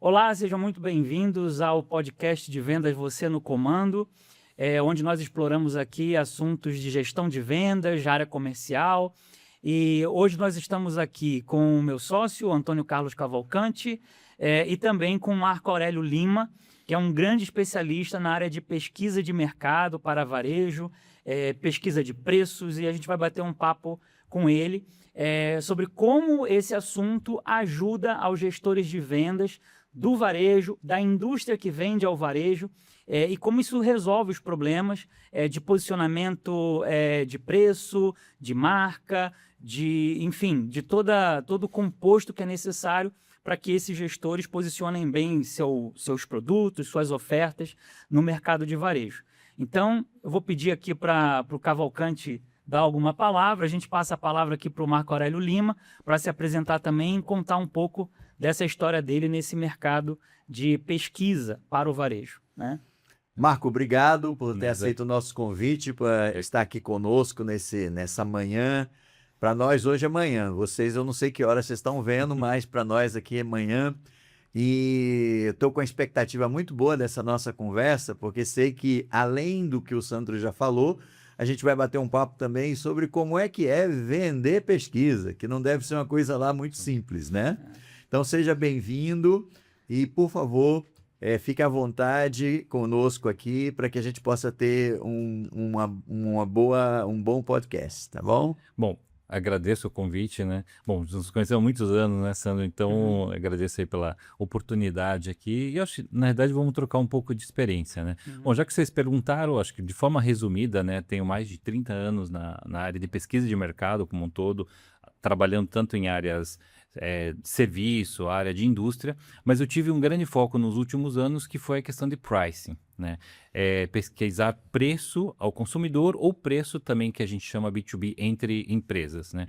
Olá, sejam muito bem-vindos ao podcast de Vendas Você no Comando, onde nós exploramos aqui assuntos de gestão de vendas, de área comercial. E hoje nós estamos aqui com o meu sócio, Antônio Carlos Cavalcante, e também com o Marco Aurélio Lima, que é um grande especialista na área de pesquisa de mercado para varejo, pesquisa de preços, e a gente vai bater um papo com ele sobre como esse assunto ajuda aos gestores de vendas do varejo, da indústria que vende ao varejo, e como isso resolve os problemas de posicionamento de preço, de marca, enfim, de todo o composto que é necessário para que esses gestores posicionem bem seus produtos, suas ofertas no mercado de varejo. Então, eu vou pedir aqui para o Cavalcante dar alguma palavra, a gente passa a palavra aqui para o Marco Aurélio Lima, para se apresentar também e contar um pouco dessa história dele nesse mercado de pesquisa para o varejo, né? Marco, obrigado por ter aceito o nosso convite, por estar aqui conosco nessa manhã. Para nós, hoje é manhã. Vocês, eu não sei que hora vocês estão vendo, mas para nós aqui é manhã. E estou com a expectativa muito boa dessa nossa conversa, porque sei que, além do que o Sandro já falou, a gente vai bater um papo também sobre como é que é vender pesquisa, que não deve ser uma coisa lá muito simples, né? Então, seja bem-vindo e, por favor, fique à vontade conosco aqui para que a gente possa ter um bom podcast, tá bom? Bom, agradeço o convite, né? Bom, nos conhecemos há muitos anos, né, Sandro? Então, agradeço aí pela oportunidade aqui. E eu acho que, na verdade, vamos trocar um pouco de experiência, né? Bom, já que vocês perguntaram, acho que de forma resumida, né, tenho mais de 30 anos na área de pesquisa de mercado como um todo, trabalhando tanto em áreas de serviço, área de indústria, mas eu tive um grande foco nos últimos anos que foi a questão de pricing, né? Pesquisar preço ao consumidor ou preço também que a gente chama B2B entre empresas, né?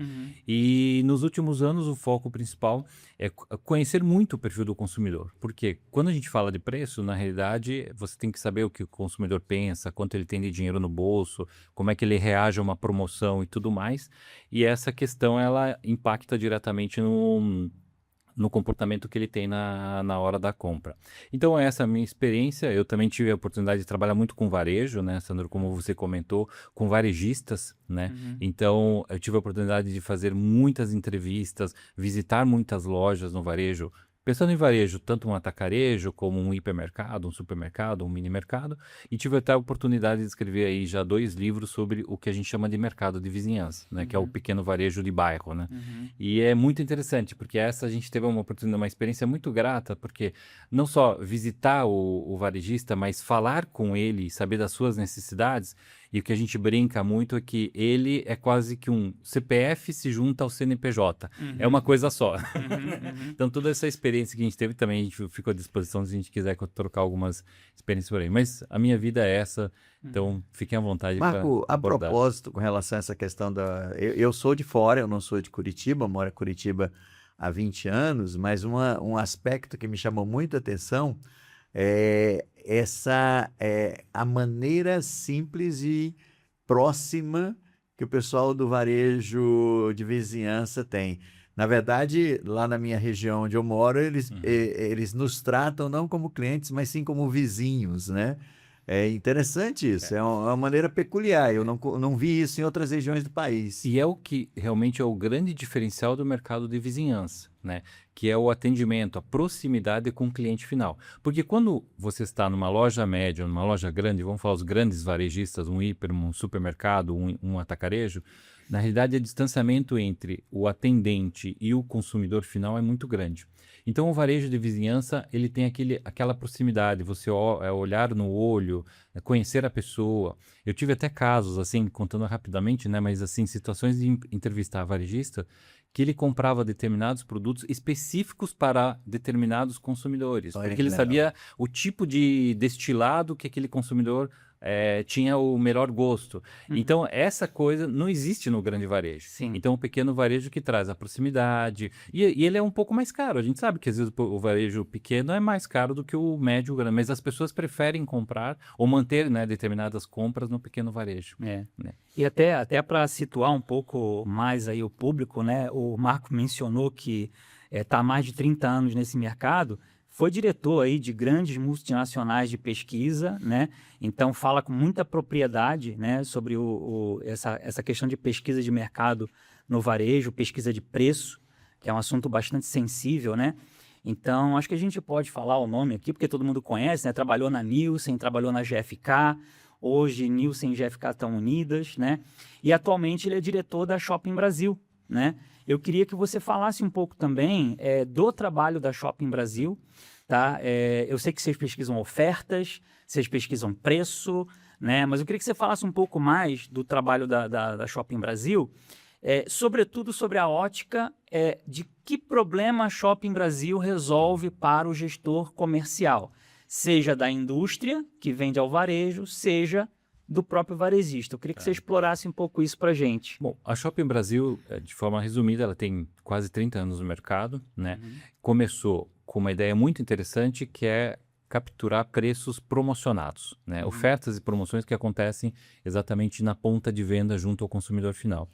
E nos últimos anos o foco principal é conhecer muito o perfil do consumidor, porque quando a gente fala de preço, na realidade você tem que saber o que o consumidor pensa, quanto ele tem de dinheiro no bolso, como é que ele reage a uma promoção e tudo mais, e essa questão ela impacta diretamente no comportamento que ele tem na hora da compra. Então, essa é a minha experiência. Eu também tive a oportunidade de trabalhar muito com varejo, né, Sandro, como você comentou, com varejistas, né? Então, eu tive a oportunidade de fazer muitas entrevistas, visitar muitas lojas no varejo, pensando em varejo, tanto um atacarejo como um hipermercado, um supermercado, um mini mercado, e tive até a oportunidade de escrever aí já 2 livros sobre o que a gente chama de mercado de vizinhança, né, que é o pequeno varejo de bairro, né? E é muito interessante, porque essa a gente teve uma oportunidade, uma experiência muito grata, porque não só visitar o varejista, mas falar com ele, saber das suas necessidades. E o que a gente brinca muito é que ele é quase que um CPF se junta ao CNPJ. É uma coisa só. Então, toda essa experiência que a gente teve também, a gente fica à disposição se a gente quiser trocar algumas experiências por aí. Mas a minha vida é essa, então fiquem à vontade para Marco, a abordar. propósito, com relação a essa questão Eu sou de fora, eu não sou de Curitiba, moro em Curitiba há 20 anos, mas um aspecto que me chamou muita atenção é a maneira simples e próxima que o pessoal do varejo de vizinhança tem. Na verdade, lá na minha região onde eu moro, eles nos tratam não como clientes, mas sim como vizinhos, né? É interessante isso, é uma maneira peculiar. Eu não vi isso em outras regiões do país. E é o que realmente é o grande diferencial do mercado de vizinhança, né? Que é o atendimento, a proximidade com o cliente final. Porque quando você está numa loja média, numa loja grande, vamos falar os grandes varejistas, um hiper, um supermercado, um atacarejo, na realidade o distanciamento entre o atendente e o consumidor final é muito grande. Então o varejo de vizinhança, ele tem aquela proximidade, você olhar no olho, conhecer a pessoa. Eu tive até casos, assim, contando rapidamente, né, mas assim, situações de entrevistar varejista, que ele comprava determinados produtos específicos para determinados consumidores, Olha porque que ele legal. sabia o tipo de destilado que aquele consumidor tinha o melhor gosto. Então, essa coisa não existe no grande varejo. Sim. Então, o pequeno varejo que traz a proximidade. E ele é um pouco mais caro. A gente sabe que, às vezes, o varejo pequeno é mais caro do que o médio grande, mas as pessoas preferem comprar ou manter, né, determinadas compras no pequeno varejo. É. Né? E até para situar um pouco mais aí o público, né? O Marco mencionou que está há mais de 30 anos nesse mercado. foi diretor aí de grandes multinacionais de pesquisa, né? Então fala com muita propriedade, né, sobre essa questão de pesquisa de mercado no varejo, pesquisa de preço, que é um assunto bastante sensível, né? Então, acho que a gente pode falar o nome aqui, porque todo mundo conhece, né? Trabalhou na Nielsen, trabalhou na GfK, hoje Nielsen e GfK estão unidas, né? E atualmente ele é diretor da Shopping Brasil, né? Eu queria que você falasse um pouco também do trabalho da Shopping Brasil, tá? Eu sei que vocês pesquisam ofertas, vocês pesquisam preço, né? Mas eu queria que você falasse um pouco mais do trabalho da Shopping Brasil, sobretudo sobre a ótica de que problema a Shopping Brasil resolve para o gestor comercial, seja da indústria, que vende ao varejo, seja do próprio varejista. Eu queria que você explorasse um pouco isso para a gente. Bom, a Shopping Brasil, de forma resumida, ela tem quase 30 anos no mercado, né? Começou com uma ideia muito interessante, que é capturar preços promocionados, né? Ofertas e promoções que acontecem exatamente na ponta de venda junto ao consumidor final.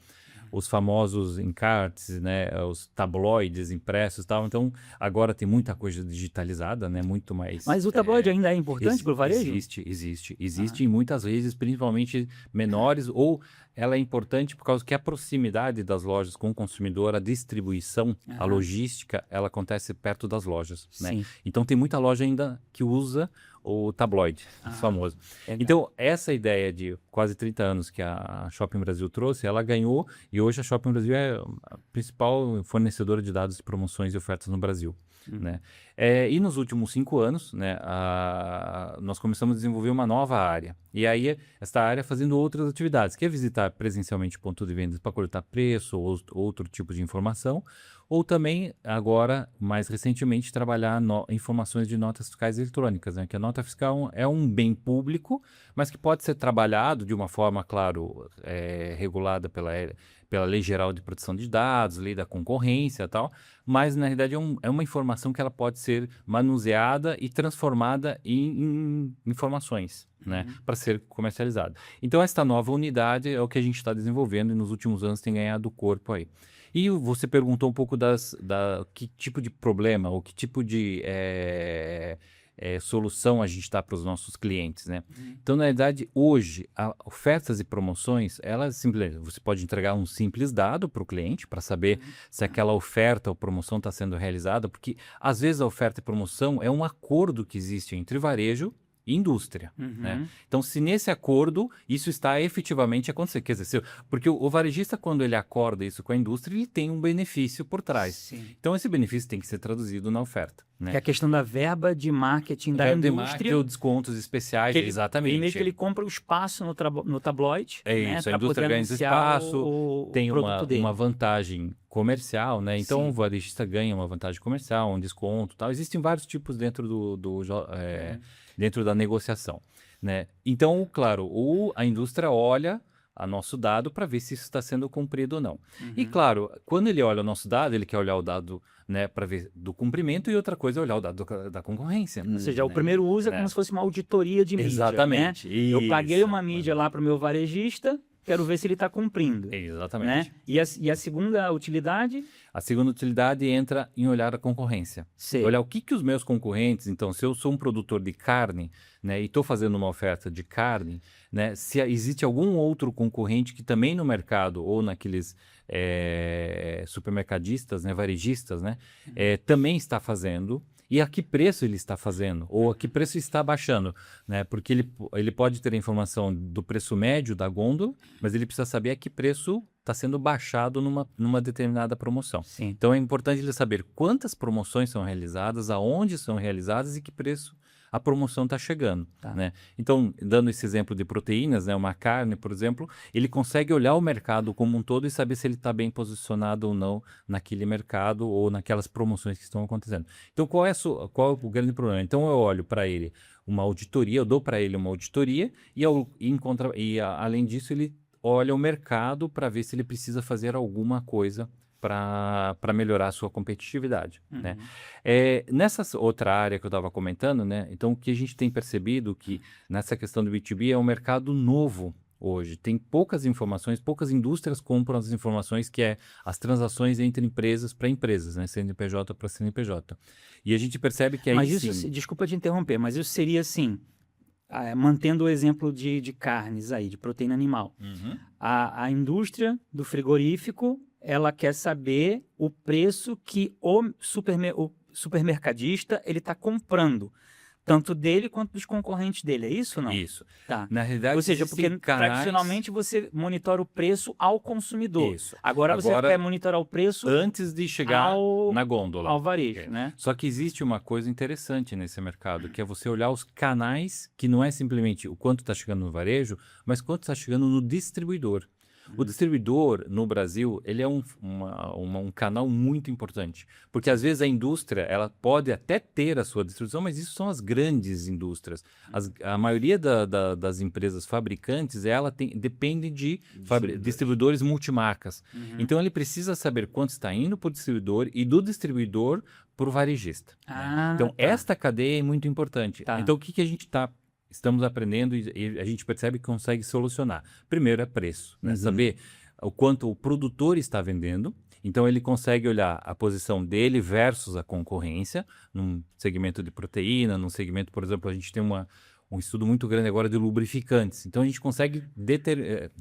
Os famosos encartes, né, os tabloides impressos e tal. Então, agora tem muita coisa digitalizada, né, muito mais... Mas o tabloide ainda é importante para o varejo? Existe em muitas vezes, principalmente menores, ou ela é importante por causa que a proximidade das lojas com o consumidor, a distribuição, a logística, ela acontece perto das lojas, né? Sim. Então, tem muita loja ainda que usa o tabloide, famoso. Legal. Então, essa ideia de quase 30 anos que a Shopping Brasil trouxe, ela ganhou, e hoje a Shopping Brasil é a principal fornecedora de dados de promoções e ofertas no Brasil, né? E nos últimos 5 anos, né, nós começamos a desenvolver uma nova área. E aí, esta área fazendo outras atividades, que é visitar presencialmente ponto de vendas para coletar preço ou outro tipo de informação, ou também, agora, mais recentemente, trabalhar informações de notas fiscais eletrônicas, né? Que a nota fiscal é um bem público, mas que pode ser trabalhado de uma forma, claro, regulada pela Lei Geral de Proteção de Dados, Lei da Concorrência e tal, mas, na realidade, é uma informação que ela pode ser manuseada e transformada em informações, né? Para ser comercializada. Então, esta nova unidade é o que a gente está desenvolvendo e nos últimos anos tem ganhado corpo aí. E você perguntou um pouco que tipo de problema ou que tipo de solução a gente dá para os nossos clientes, né? Então, na verdade, hoje, ofertas e promoções, elas simplesmente, você pode entregar um simples dado para o cliente para saber se aquela oferta ou promoção está sendo realizada, porque às vezes a oferta e promoção é um acordo que existe entre varejo e indústria, né? Então, se nesse acordo isso está efetivamente acontecendo, quer dizer, porque o varejista, quando ele acorda isso com a indústria, ele tem um benefício por trás. Sim. Então, esse benefício tem que ser traduzido na oferta, né? Que é a questão da verba de marketing da indústria. Ou descontos especiais, exatamente. Primeiro que ele compra o espaço no tabloide. É isso, né, a indústria ganha esse espaço, tem uma vantagem comercial, né? Então, Sim. o varejista ganha uma vantagem comercial, um desconto e tal. Existem vários tipos dentro dentro da negociação, né? Então, claro, a indústria olha a nosso dado para ver se isso está sendo cumprido ou não. E, claro, quando ele olha o nosso dado, ele quer olhar o dado, né, para ver do cumprimento, e outra coisa é olhar o dado da concorrência. Ou seja, o primeiro uso é como se fosse uma auditoria de mídia. Exatamente. Né? Eu paguei uma Isso. mídia lá para o meu varejista, quero ver se ele está cumprindo. Exatamente. Né? E a segunda utilidade? A segunda utilidade entra em olhar a concorrência. Sei. Olhar o que os meus concorrentes, então, se eu sou um produtor de carne, né, e estou fazendo uma oferta de carne, né, se existe algum outro concorrente que também no mercado ou naqueles supermercadistas, né, varejistas, né, também está fazendo. E a que preço ele está fazendo, ou a que preço está baixando, né? Porque ele pode ter a informação do preço médio da gôndola, mas ele precisa saber a que preço está sendo baixado numa determinada promoção. Sim. Então, é importante ele saber quantas promoções são realizadas, aonde são realizadas e que preço a promoção está chegando, né? Então, dando esse exemplo de proteínas, né, uma carne, por exemplo, ele consegue olhar o mercado como um todo e saber se ele está bem posicionado ou não naquele mercado ou naquelas promoções que estão acontecendo. Então, qual é o grande problema? Então, eu olho para ele uma auditoria, eu dou para ele uma auditoria além disso, ele olha o mercado para ver se ele precisa fazer alguma coisa para melhorar a sua competitividade, né? Nessa outra área que eu estava comentando, né? Então, o que a gente tem percebido que nessa questão do B2B é um mercado novo hoje. Tem poucas informações, poucas indústrias compram as informações que é as transações entre empresas para empresas, né? CNPJ para CNPJ. E a gente percebe que aí Mas isso, sim... desculpa te interromper, mas isso seria assim, mantendo o exemplo de carnes aí, de proteína animal. Uhum. A indústria do frigorífico, ela quer saber o preço que o supermercadista ele está comprando, tanto dele quanto dos concorrentes dele, é isso ou não? Isso. Tá. Na realidade, Ou seja, porque existem canais... tradicionalmente você monitora o preço ao consumidor. Isso. Agora você quer monitorar o preço antes de chegar na gôndola. ao varejo, né? Só que existe uma coisa interessante nesse mercado, que é você olhar os canais, que não é simplesmente o quanto está chegando no varejo, mas quanto está chegando no distribuidor. O distribuidor, no Brasil, ele é um canal muito importante, porque às vezes a indústria ela pode até ter a sua distribuição, mas isso são as grandes indústrias. A maioria das empresas fabricantes, depende de distribuidores multimarcas. Então, ele precisa saber quanto está indo para o distribuidor e do distribuidor para o varejista. Então, esta cadeia é muito importante. Então, o que a gente estamos aprendendo e a gente percebe que consegue solucionar. Primeiro é preço, né? Saber o quanto o produtor está vendendo. Então, ele consegue olhar a posição dele versus a concorrência, num segmento de proteína, num segmento, por exemplo, a gente tem um estudo muito grande agora de lubrificantes. Então, a gente consegue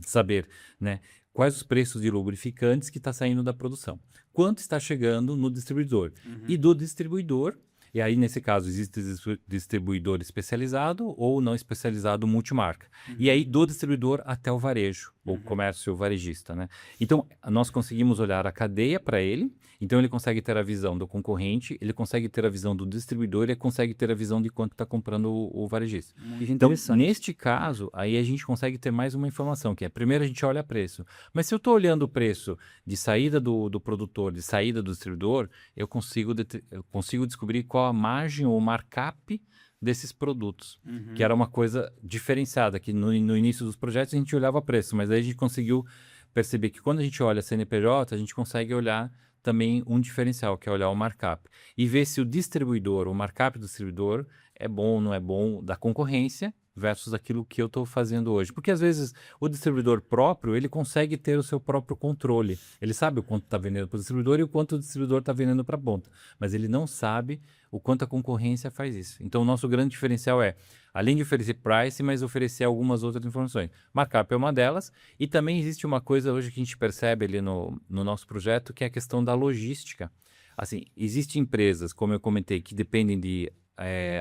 saber, né, quais os preços de lubrificantes que está saindo da produção. Quanto está chegando no distribuidor. E do distribuidor, e aí, nesse caso, existe distribuidor especializado ou não especializado multimarca. E aí, do distribuidor até o varejo, ou comércio varejista, né? Então, nós conseguimos olhar a cadeia para ele. Então, ele consegue ter a visão do concorrente, ele consegue ter a visão do distribuidor, ele consegue ter a visão de quanto está comprando o varejista. Muito Então, interessante. neste caso, aí a gente consegue ter mais uma informação, que é, primeiro a gente olha preço. Mas se eu estou olhando o preço de saída do produtor, de saída do distribuidor, eu consigo descobrir qual a margem ou markup desses produtos, que era uma coisa diferenciada, que no início dos projetos a gente olhava preço, mas aí a gente conseguiu perceber que quando a gente olha CNPJ, a gente consegue olhar também um diferencial, que é olhar o markup, e ver se o distribuidor, o markup do distribuidor é bom ou não é bom da concorrência versus aquilo que eu estou fazendo hoje. Porque às vezes o distribuidor próprio, ele consegue ter o seu próprio controle. Ele sabe o quanto está vendendo para o distribuidor e o quanto o distribuidor está vendendo para a ponta. Mas ele não sabe o quanto a concorrência faz isso. Então o nosso grande diferencial é, além de oferecer price, mas oferecer algumas outras informações. Markup é uma delas. E também existe uma coisa hoje que a gente percebe ali no nosso projeto, que é a questão da logística. Assim, existem empresas, como eu comentei, que dependem de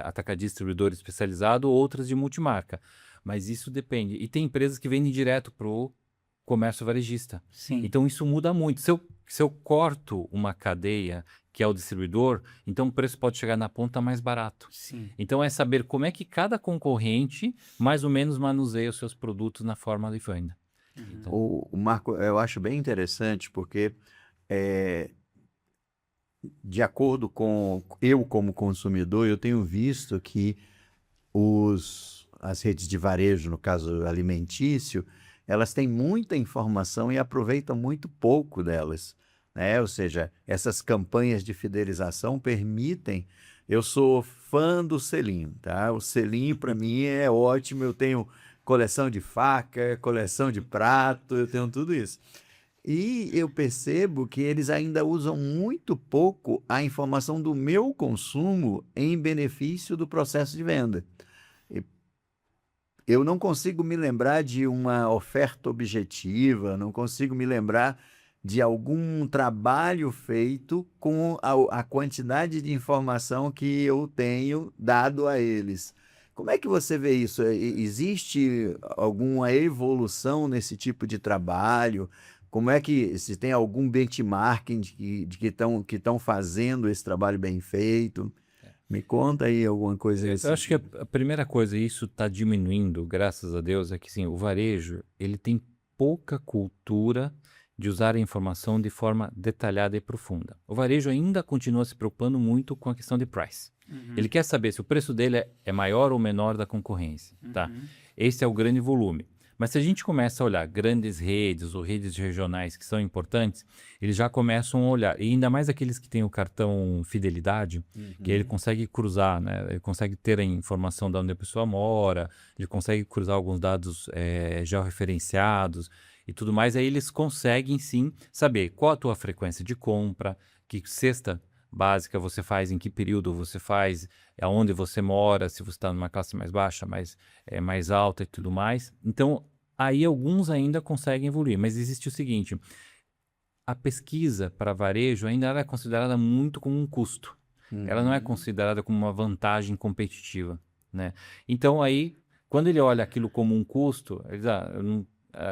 atacadista distribuidor especializado, outras de multimarca. Mas isso depende. E tem empresas que vendem direto para o comércio varejista. Sim. Então, isso muda muito. Se eu corto uma cadeia, que é o distribuidor, então o preço pode chegar na ponta mais barato. Sim. Então, é saber como é que cada concorrente mais ou menos manuseia os seus produtos na forma de venda. Então, O Marco, eu acho bem interessante, porque de acordo com eu como consumidor, eu tenho visto que as redes de varejo, no caso alimentício, elas têm muita informação e aproveitam muito pouco delas, né? Ou seja, essas campanhas de fidelização permitem... Eu sou fã do selinho, tá? O selinho para mim é ótimo, eu tenho coleção de faca, coleção de prato, eu tenho tudo isso. E eu percebo que eles ainda usam muito pouco a informação do meu consumo em benefício do processo de venda. Eu não consigo me lembrar de uma oferta objetiva, não consigo me lembrar de algum trabalho feito com a quantidade de informação que eu tenho dado a eles. Como é que você vê isso? Existe alguma evolução nesse tipo de trabalho? Como é que, se tem algum benchmarking de que estão fazendo esse trabalho bem feito? Me conta aí alguma coisa. Eu acho que a primeira coisa, e isso está diminuindo, graças a Deus, é que sim, o varejo ele tem pouca cultura de usar a informação de forma detalhada e profunda. O varejo ainda continua se preocupando muito com a questão de price. Ele quer saber se o preço dele é maior ou menor da concorrência. Tá? Esse é o grande volume. Mas se a gente começa a olhar grandes redes ou redes regionais que são importantes, eles já começam a olhar, e ainda mais aqueles que têm o cartão fidelidade, que ele consegue cruzar, né? Ele consegue ter a informação de onde a pessoa mora, ele consegue cruzar alguns dados georreferenciados e tudo mais, aí eles conseguem sim saber qual a tua frequência de compra, que cesta básica você faz, em que período você faz, aonde você mora, se você está numa classe mais baixa, mais alta e tudo mais. Então, aí alguns ainda conseguem evoluir, mas existe o seguinte, a pesquisa para varejo ainda é considerada muito como um custo. Ela não é considerada como uma vantagem competitiva, né? Então, aí, quando ele olha aquilo como um custo, ele diz, eu não,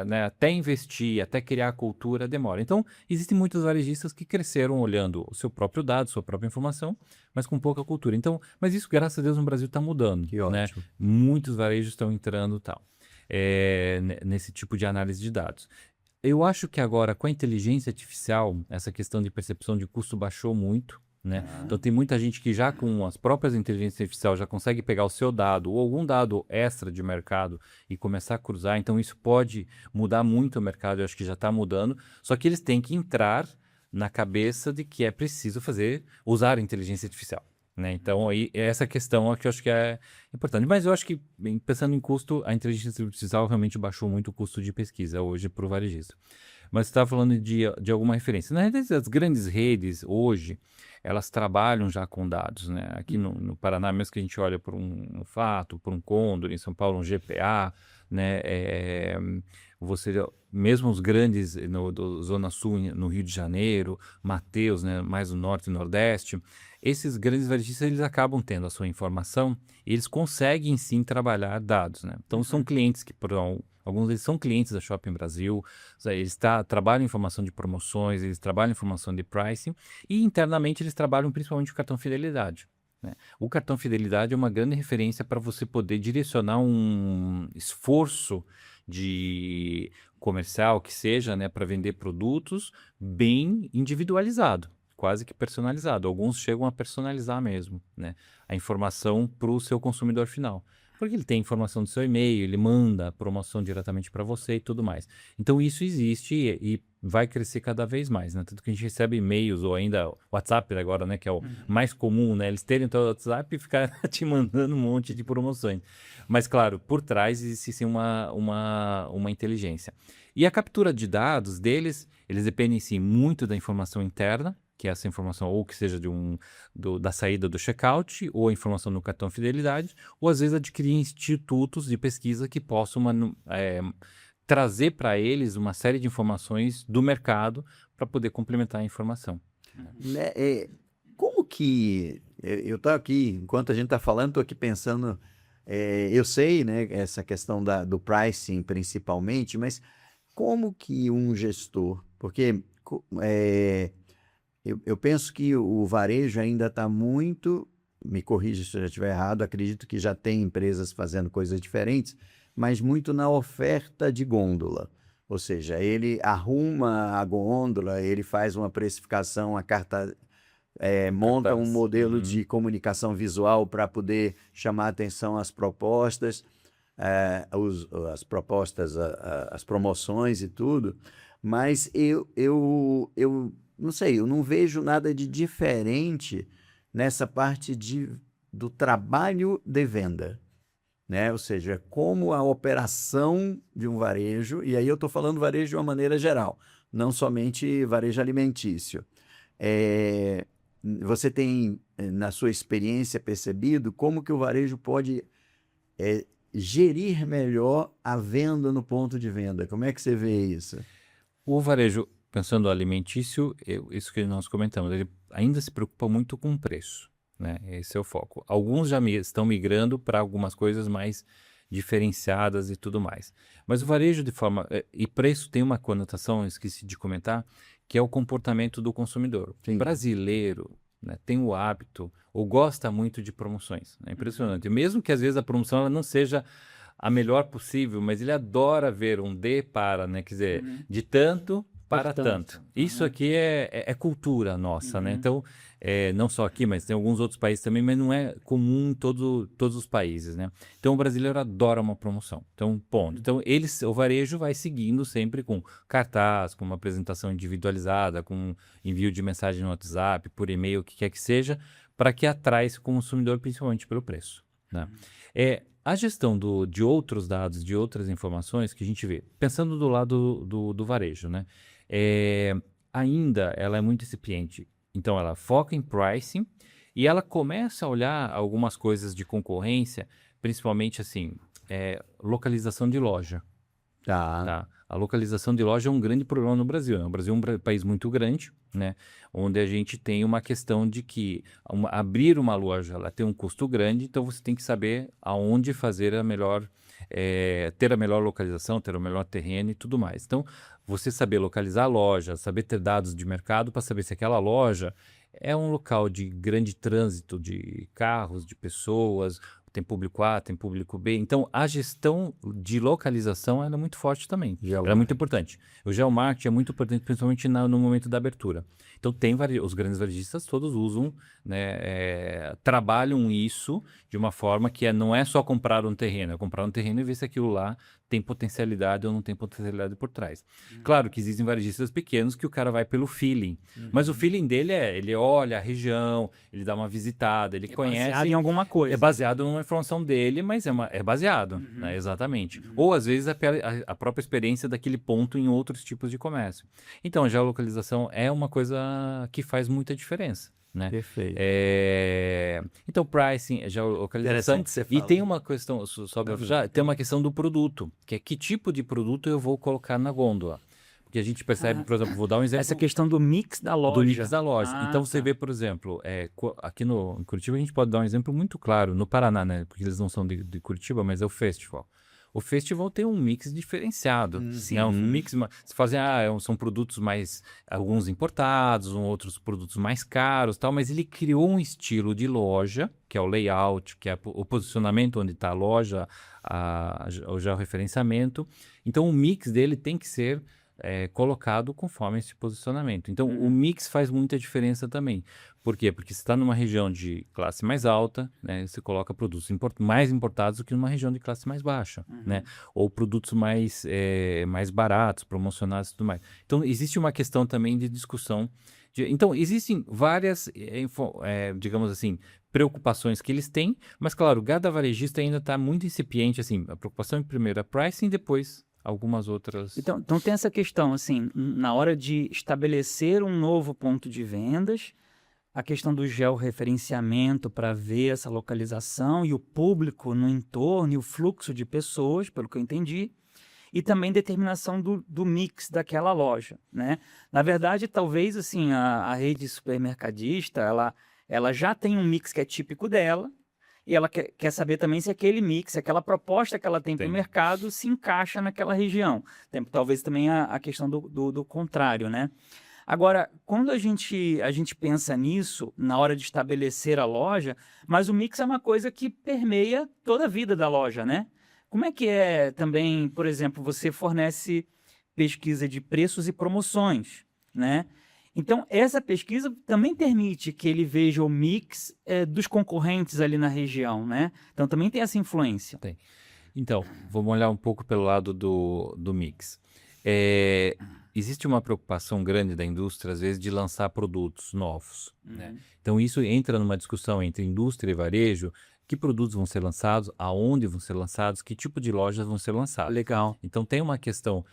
né, até investir, até criar a cultura, demora. Então, existem muitos varejistas que cresceram olhando o seu próprio dado, sua própria informação, mas com pouca cultura. Então, mas isso, graças a Deus, no Brasil está mudando. Que né? ótimo. Muitos varejos estão entrando tal, nesse tipo de análise de dados. Eu acho que agora, com a inteligência artificial, essa questão de percepção de custo baixou muito. Né? Então tem muita gente que já com as próprias inteligências artificiais já consegue pegar o seu dado ou algum dado extra de mercado e começar a cruzar. Então isso pode mudar muito o mercado, eu acho que já está mudando. Só que eles têm que entrar na cabeça de que é preciso usar a inteligência artificial. Né? Então aí essa questão é que eu acho que é importante. Mas eu acho que, pensando em custo, a inteligência artificial realmente baixou muito o custo de pesquisa hoje para o varejista. Mas você estava falando de alguma referência. Na realidade, as grandes redes hoje, elas trabalham já com dados, né? Aqui no Paraná, mesmo que a gente olha por um Fato, por um Condor, em São Paulo, um GPA, né? Mesmo os grandes do Zona Sul, no Rio de Janeiro, Mateus, né? Mais no Norte e Nordeste, esses grandes varejistas, eles acabam tendo a sua informação e eles conseguem sim trabalhar dados, né? Então, são clientes que, alguns deles são clientes da Shopping Brasil, eles trabalham em informação de promoções, eles trabalham em informação de pricing e internamente eles trabalham principalmente o cartão fidelidade. Né? O cartão fidelidade é uma grande referência para você poder direcionar um esforço de comercial que seja, né, para vender produtos bem individualizado, quase que personalizado. Alguns chegam a personalizar mesmo, né, a informação para o seu consumidor final. Porque ele tem informação do seu e-mail, ele manda a promoção diretamente para você e tudo mais. Então isso existe e vai crescer cada vez mais, né? Tanto que a gente recebe e-mails ou ainda WhatsApp agora, né? Que é o mais comum, né? Eles terem o WhatsApp e ficar te mandando um monte de promoções. Mas claro, por trás existe sim uma inteligência. E a captura de dados deles, eles dependem sim muito da informação interna, que é essa informação ou que seja da saída do checkout, ou a informação no cartão fidelidade, ou às vezes adquirir institutos de pesquisa que possam trazer para eles uma série de informações do mercado para poder complementar a informação. Né, como que... Eu estou aqui, enquanto a gente está falando, estou aqui pensando... eu sei, né, essa questão do pricing principalmente, mas como que um gestor... Porque... Eu penso que o varejo ainda está muito, me corrija se eu já estiver errado, acredito que já tem empresas fazendo coisas diferentes, mas muito na oferta de gôndola. Ou seja, ele arruma a gôndola, ele faz uma precificação, monta um modelo de comunicação visual para poder chamar a atenção às propostas, as propostas, as promoções e tudo, mas eu não sei, eu não vejo nada de diferente nessa parte do trabalho de venda, né? Ou seja, como a operação de um varejo, e aí eu estou falando varejo de uma maneira geral, não somente varejo alimentício. Você tem, na sua experiência, percebido como que o varejo pode gerir melhor a venda no ponto de venda? Como é que você vê isso? O varejo, pensando no alimentício, isso que nós comentamos, ele ainda se preocupa muito com o preço, né? Esse é o foco. Alguns já estão migrando para algumas coisas mais diferenciadas e tudo mais. Mas o varejo e preço tem uma conotação, eu esqueci de comentar, que é o comportamento do consumidor. Sim. O brasileiro, né, tem o hábito ou gosta muito de promoções. É impressionante. Mesmo que às vezes a promoção ela não seja a melhor possível, mas ele adora ver um D para, né? Quer dizer, de tanto para tanto. Isso aqui é cultura nossa, né? Então, não só aqui, mas tem alguns outros países também, mas não é comum em todos os países, né? Então, o brasileiro adora uma promoção. Então, ponto. Então, o varejo vai seguindo sempre com cartaz, com uma apresentação individualizada, com envio de mensagem no WhatsApp, por e-mail, o que quer que seja, para que atrai esse consumidor, principalmente pelo preço, né? A gestão de outros dados, de outras informações que a gente vê, pensando do lado do varejo, né? Ainda ela é muito incipiente. Então, ela foca em pricing e ela começa a olhar algumas coisas de concorrência, principalmente, assim, localização de loja. Tá? A localização de loja é um grande problema no Brasil, né? O Brasil é um país muito grande, né? Onde a gente tem uma questão de que abrir uma loja ela tem um custo grande, então você tem que saber aonde fazer ter a melhor localização, ter o melhor terreno e tudo mais. Então, você saber localizar a loja, saber ter dados de mercado para saber se aquela loja é um local de grande trânsito de carros, de pessoas, tem público A, tem público B. Então, a gestão de localização ela é muito forte também. Ela é muito importante. O geomarketing é muito importante, principalmente no momento da abertura. Então, os grandes varejistas todos usam, né, trabalham isso de uma forma que não é só comprar um terreno, é comprar um terreno e ver se aquilo lá tem potencialidade ou não tem potencialidade por trás. Claro que existem varejistas pequenos que o cara vai pelo feeling, mas o feeling dele ele olha a região, ele dá uma visitada, ele conhece. Baseado em alguma coisa. É baseado numa informação dele, mas é baseado, né? Exatamente. Ou às vezes a própria experiência daquele ponto em outros tipos de comércio. Então, a geolocalização é uma coisa que faz muita diferença, né? Perfeito. Então, pricing, geolocalização. Interessante você E fala. tem uma questão, tem uma questão do produto, que é que tipo de produto eu vou colocar na gôndola. Porque a gente percebe, por exemplo, vou dar um exemplo. Essa questão do mix da loja. Do mix da loja. Então, você vê, por exemplo, aqui em Curitiba, a gente pode dar um exemplo muito claro. No Paraná, né? Porque eles não são de Curitiba, mas é o Festival. O Festival tem um mix diferenciado. Sim. É um mix, se fazem, são produtos mais, alguns importados, outros produtos mais caros, tal, mas ele criou um estilo de loja, que é o layout, que é o posicionamento onde está a loja, o georreferenciamento. Então, o mix dele tem que ser colocado conforme esse posicionamento. Então, o mix faz muita diferença também. Por quê? Porque você está numa região de classe mais alta, né? Você coloca produtos mais importados do que numa região de classe mais baixa, né? Ou produtos mais baratos, promocionados e tudo mais. Então, existe uma questão também de discussão. Então, existem várias, digamos assim, preocupações que eles têm, mas, claro, cada varejista ainda está muito incipiente, assim, a preocupação primeiro é pricing, depois algumas outras... Então tem essa questão, assim, na hora de estabelecer um novo ponto de vendas, a questão do georreferenciamento para ver essa localização e o público no entorno e o fluxo de pessoas, pelo que eu entendi, e também determinação do mix daquela loja, né? Na verdade, talvez, assim, a rede supermercadista, ela já tem um mix que é típico dela, e ela quer saber também se aquele mix, aquela proposta que ela tem para o mercado se encaixa naquela região. Tem, talvez também a questão do contrário, né? Agora, quando a gente pensa nisso, na hora de estabelecer a loja, mas o mix é uma coisa que permeia toda a vida da loja, né? Como é que é também, por exemplo, você fornece pesquisa de preços e promoções, né? Então, essa pesquisa também permite que ele veja o mix dos concorrentes ali na região, né? Então, também tem essa influência. Tem. Então, vamos olhar um pouco pelo lado do mix. Existe uma preocupação grande da indústria, às vezes, de lançar produtos novos, né? Então, isso entra numa discussão entre indústria e varejo, que produtos vão ser lançados, aonde vão ser lançados, que tipo de lojas vão ser lançadas. Legal. Então, tem uma questão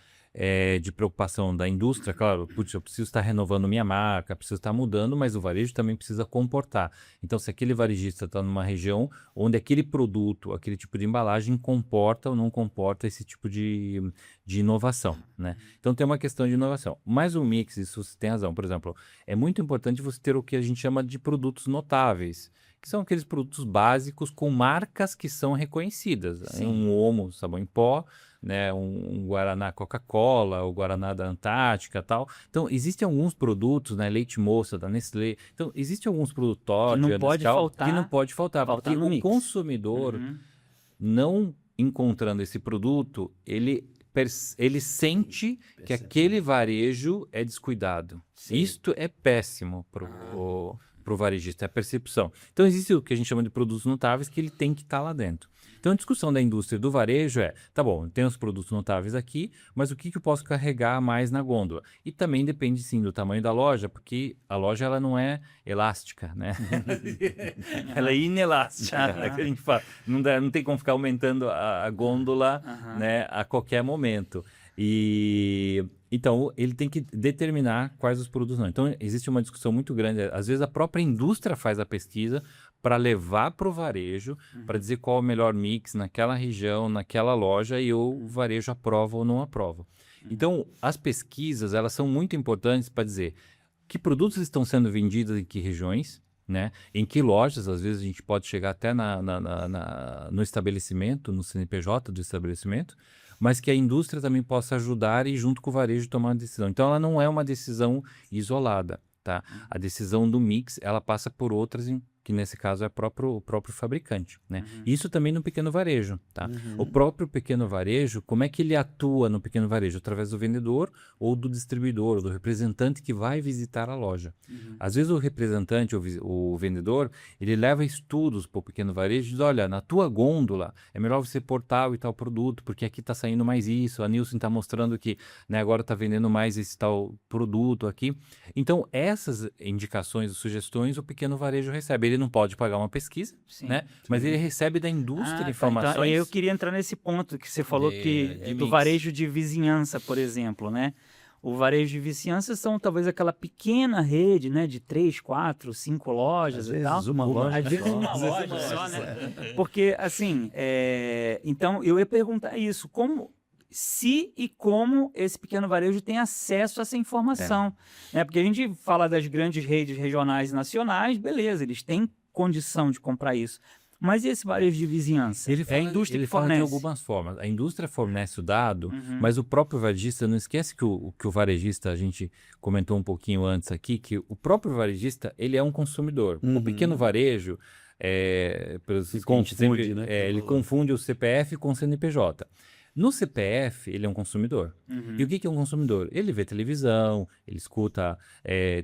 de preocupação da indústria, claro, putz, eu preciso estar renovando minha marca, preciso estar mudando, mas o varejo também precisa comportar. Então, se aquele varejista está numa região onde aquele produto, aquele tipo de embalagem comporta ou não comporta esse tipo de inovação, né? Então, tem uma questão de inovação. Mas o mix, isso você tem razão, por exemplo, é muito importante você ter o que a gente chama de produtos notáveis, que são aqueles produtos básicos com marcas que são reconhecidas. Sim. Um Omo, sabão em pó, né, um Guaraná Coca-Cola, o Guaraná da Antártica e tal. Então, existem alguns produtos, né, Leite Moça da Nestlé. Então, existem alguns produtos Que não pode faltar. que não pode faltar, porque no o mix. consumidor, não encontrando esse produto, ele ele sente que aquele varejo é descuidado. Sim. Isto é péssimo para o varejista, é a percepção. Então, existe o que a gente chama de produtos notáveis, que ele tem que estar lá dentro. Então, a discussão da indústria do varejo tá bom, tem os produtos notáveis aqui, mas o que eu posso carregar mais na gôndola? E também depende, sim, do tamanho da loja, porque a loja ela não é elástica, né? Ela é inelástica, é que a gente fala. Não tem como ficar aumentando a gôndola, né, a qualquer momento. Então, ele tem que determinar quais os produtos não. Então, existe uma discussão muito grande. Às vezes, a própria indústria faz a pesquisa para levar para o varejo, para dizer qual é o melhor mix naquela região, naquela loja, e o varejo aprova ou não aprova. Então, as pesquisas, elas são muito importantes para dizer que produtos estão sendo vendidos em que regiões, né? Em que lojas, às vezes a gente pode chegar até no estabelecimento, no CNPJ do estabelecimento, mas que a indústria também possa ajudar e junto com o varejo tomar uma decisão. Então, ela não é uma decisão isolada, tá? A decisão do mix, ela passa por outras, que nesse caso é o próprio fabricante, né? Isso também no pequeno varejo, tá? O próprio pequeno varejo, como é que ele atua no pequeno varejo? Através do vendedor ou do distribuidor, ou do representante que vai visitar a loja. Às vezes o representante, o vendedor, ele leva estudos para o pequeno varejo e diz, olha, na tua gôndola é melhor você pôr tal e tal produto, porque aqui está saindo mais isso, a Nielsen está mostrando que, né, agora está vendendo mais esse tal produto aqui. Então, essas indicações, sugestões, o pequeno varejo recebe. Ele não pode pagar uma pesquisa, né? Mas ele recebe da indústria informações. Então, eu queria entrar nesse ponto que você falou do varejo de vizinhança, por exemplo, né? O varejo de vizinhança são talvez aquela pequena rede, né? De 3, 4, 5 lojas e tal. Às vezes uma loja Às vezes uma loja só, né? Porque, assim, então eu ia perguntar isso, como esse pequeno varejo tem acesso a essa informação, né? Porque a gente fala das grandes redes regionais e nacionais, beleza, eles têm condição de comprar isso. Mas e esse varejo de vizinhança? A indústria que fornece. De algumas formas. A indústria fornece o dado, mas o próprio varejista, não esquece que o varejista, a gente comentou um pouquinho antes aqui, que o próprio varejista, ele é um consumidor. O pequeno varejo, ele confunde o CPF com o CNPJ. No CPF, ele é um consumidor. E o que é um consumidor? Ele vê televisão, ele escuta,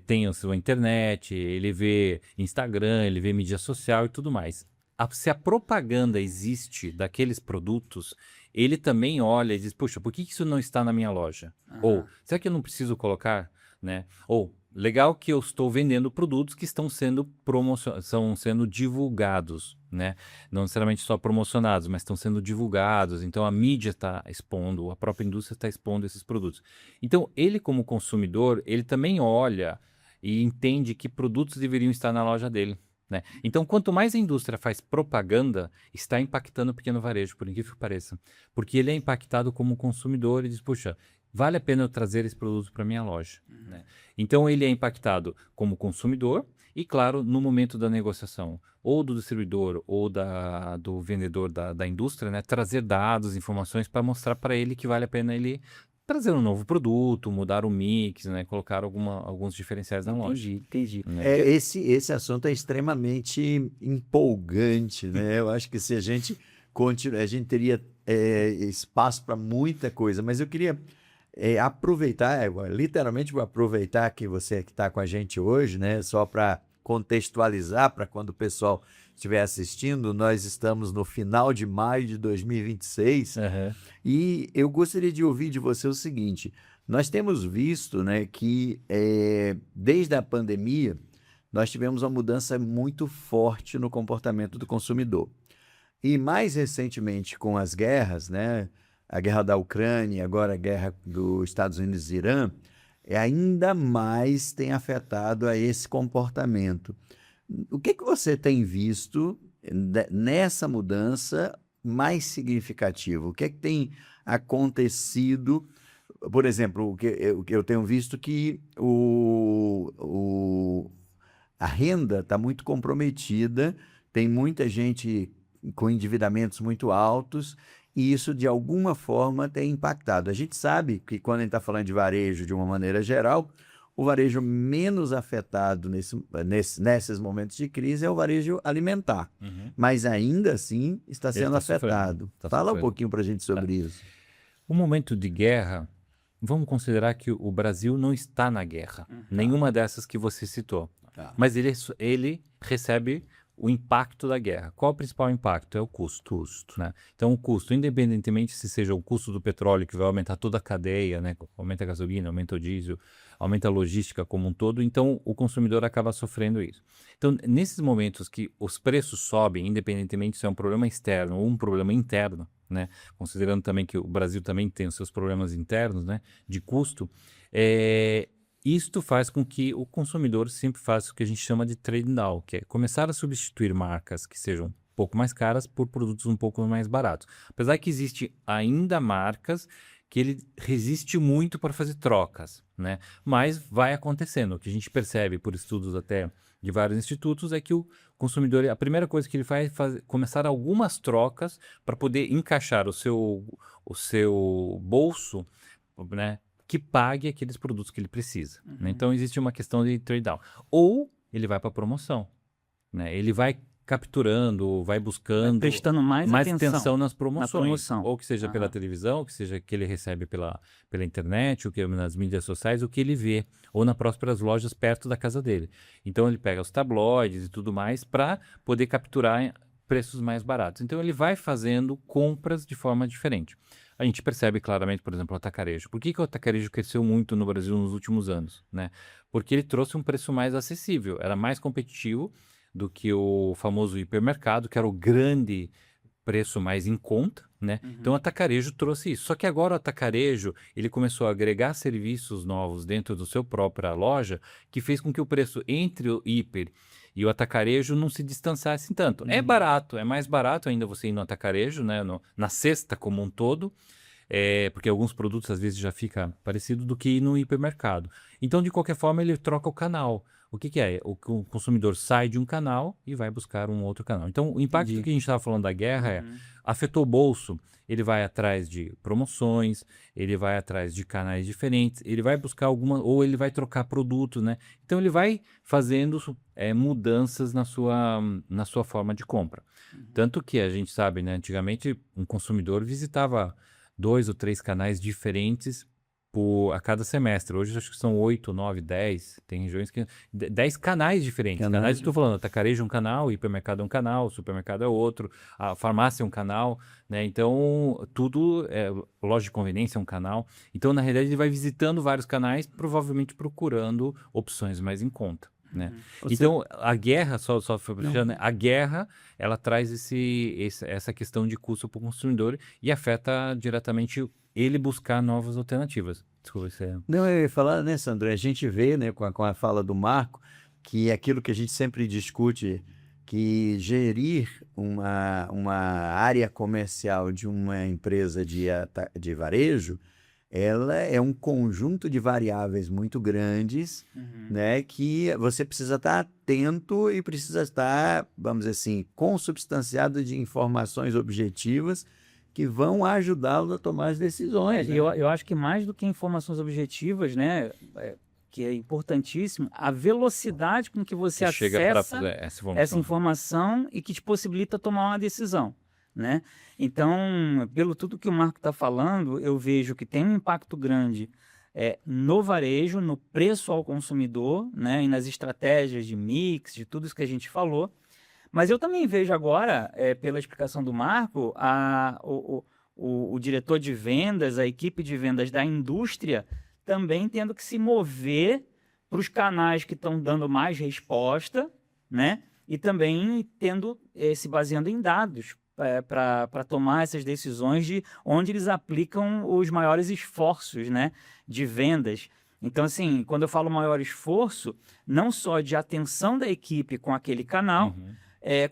tem a sua internet, ele vê Instagram, ele vê mídia social e tudo mais. Se a propaganda existe daqueles produtos, ele também olha e diz, puxa, por que isso não está na minha loja? Ou, será que eu não preciso colocar? Né? Ou, legal que eu estou vendendo produtos que estão sendo divulgados, né? Não necessariamente só promocionados, mas estão sendo divulgados. Então, a mídia está expondo, a própria indústria está expondo esses produtos. Então, ele como consumidor, ele também olha e entende que produtos deveriam estar na loja dele, né? Então, quanto mais a indústria faz propaganda, está impactando o pequeno varejo, por incrível que pareça. Porque ele é impactado como consumidor e diz, puxa, vale a pena eu trazer esse produto para minha loja, né? Então, ele é impactado como consumidor e, claro, no momento da negociação, ou do distribuidor ou do vendedor da indústria, né, trazer dados, informações para mostrar para ele que vale a pena ele trazer um novo produto, mudar o mix, né, colocar alguns diferenciais na loja. Entendi. Né? Esse assunto é extremamente empolgante, né? Eu acho que se a gente continuar, a gente teria espaço para muita coisa, mas eu queria aproveitar, literalmente vou aproveitar que você que está com a gente hoje, né? Só para contextualizar, para quando o pessoal estiver assistindo, nós estamos no final de maio de 2026 e eu gostaria de ouvir de você o seguinte, nós temos visto, né, que desde a pandemia nós tivemos uma mudança muito forte no comportamento do consumidor. E mais recentemente com as guerras, né, a guerra da Ucrânia, agora a guerra dos Estados Unidos e Irã, ainda mais tem afetado a esse comportamento. O que você tem visto nessa mudança mais significativa? O que é que tem acontecido? Por exemplo, o que eu tenho visto que a renda está muito comprometida, tem muita gente com endividamentos muito altos, e isso, de alguma forma, tem impactado. A gente sabe que, quando a gente está falando de varejo de uma maneira geral, o varejo menos afetado nesses momentos de crise é o varejo alimentar. Mas, ainda assim, está sendo afetado. Fala um pouquinho para a gente sobre isso. O momento de guerra, vamos considerar que o Brasil não está na guerra, nenhuma dessas que você citou. Tá. Mas ele recebe o impacto da guerra. Qual o principal impacto? É o custo. Né? Então, o custo, independentemente se seja o custo do petróleo, que vai aumentar toda a cadeia, né? Aumenta a gasolina, aumenta o diesel, aumenta a logística como um todo, então o consumidor acaba sofrendo isso. Então, nesses momentos que os preços sobem, independentemente se é um problema externo ou um problema interno, né? Considerando também que o Brasil também tem os seus problemas internos, né? De custo, isto faz com que o consumidor sempre faça o que a gente chama de trading down, que é começar a substituir marcas que sejam um pouco mais caras por produtos um pouco mais baratos. Apesar que existe ainda marcas que ele resiste muito para fazer trocas, né? Mas vai acontecendo. O que a gente percebe por estudos até de vários institutos é que o consumidor, a primeira coisa que ele faz é começar algumas trocas para poder encaixar o seu bolso, né? Que pague aqueles produtos que ele precisa. Né? Então, existe uma questão de trade-down. Ou ele vai para a promoção. Né? Ele vai capturando, vai buscando... Prestando mais atenção nas na promoções. promoção. Ou que seja pela televisão, ou que seja que ele recebe pela internet, ou que nas mídias sociais, o que ele vê. Ou nas próprias lojas perto da casa dele. Então, ele pega os tabloides e tudo mais para poder capturar preços mais baratos. Então, ele vai fazendo compras de forma diferente. A gente percebe claramente, por exemplo, o atacarejo. Por que o atacarejo cresceu muito no Brasil nos últimos anos? Né? Porque ele trouxe um preço mais acessível, era mais competitivo do que o famoso hipermercado, que era o grande preço mais em conta, né? Então o atacarejo trouxe isso. Só que agora o atacarejo, ele começou a agregar serviços novos dentro do seu própria loja, que fez com que o preço entre o hiper e o atacarejo não se distanciassem tanto. É barato, é mais barato ainda você ir no atacarejo, né? Na cesta como um todo, porque alguns produtos às vezes já fica parecido do que ir no hipermercado. Então, de qualquer forma, ele troca o canal. O que é? O consumidor sai de um canal e vai buscar um outro canal. Então, o impacto que a gente estava falando da guerra afetou o bolso. Ele vai atrás de promoções, ele vai atrás de canais diferentes, ele vai buscar alguma, ou ele vai trocar produto, né? Então, ele vai fazendo mudanças na sua forma de compra. Tanto que a gente sabe, né? Antigamente, um consumidor visitava 2 ou 3 canais diferentes a cada semestre. Hoje acho que são 8, 9, 10. Tem regiões que... 10 canais diferentes. Canais, estou falando, atacarejo é um canal, hipermercado é um canal, supermercado é outro, a farmácia é um canal, né? Então, tudo, loja de conveniência é um canal. Então, na realidade, ele vai visitando vários canais, provavelmente procurando opções mais em conta. Né? Então, a guerra, só fechando, a guerra, ela traz essa questão de custo para o consumidor e afeta diretamente ele buscar novas alternativas. Desculpa, Não, eu ia falar, né, Sandro? A gente vê, né, com a fala do Marco, que é aquilo que a gente sempre discute, que gerir uma área comercial de uma empresa de varejo, ela é um conjunto de variáveis muito grandes, né, que você precisa estar atento e precisa estar, vamos dizer assim, consubstanciado de informações objetivas que vão ajudá-lo a tomar as decisões. Né? Eu acho que mais do que informações objetivas, né, que é importantíssimo, a velocidade com que você acessa essa informação e que te possibilita tomar uma decisão. Né? Então, pelo tudo que o Marco está falando, eu vejo que tem um impacto grande no varejo, no preço ao consumidor, né? E nas estratégias de mix, de tudo isso que a gente falou. Mas eu também vejo agora, pela explicação do Marco, o diretor de vendas, a equipe de vendas da indústria, também tendo que se mover para os canais que estão dando mais resposta, né? E também se baseando em dados, para tomar essas decisões de onde eles aplicam os maiores esforços, né, de vendas. Então, assim, quando eu falo maior esforço, não só de atenção da equipe com aquele canal,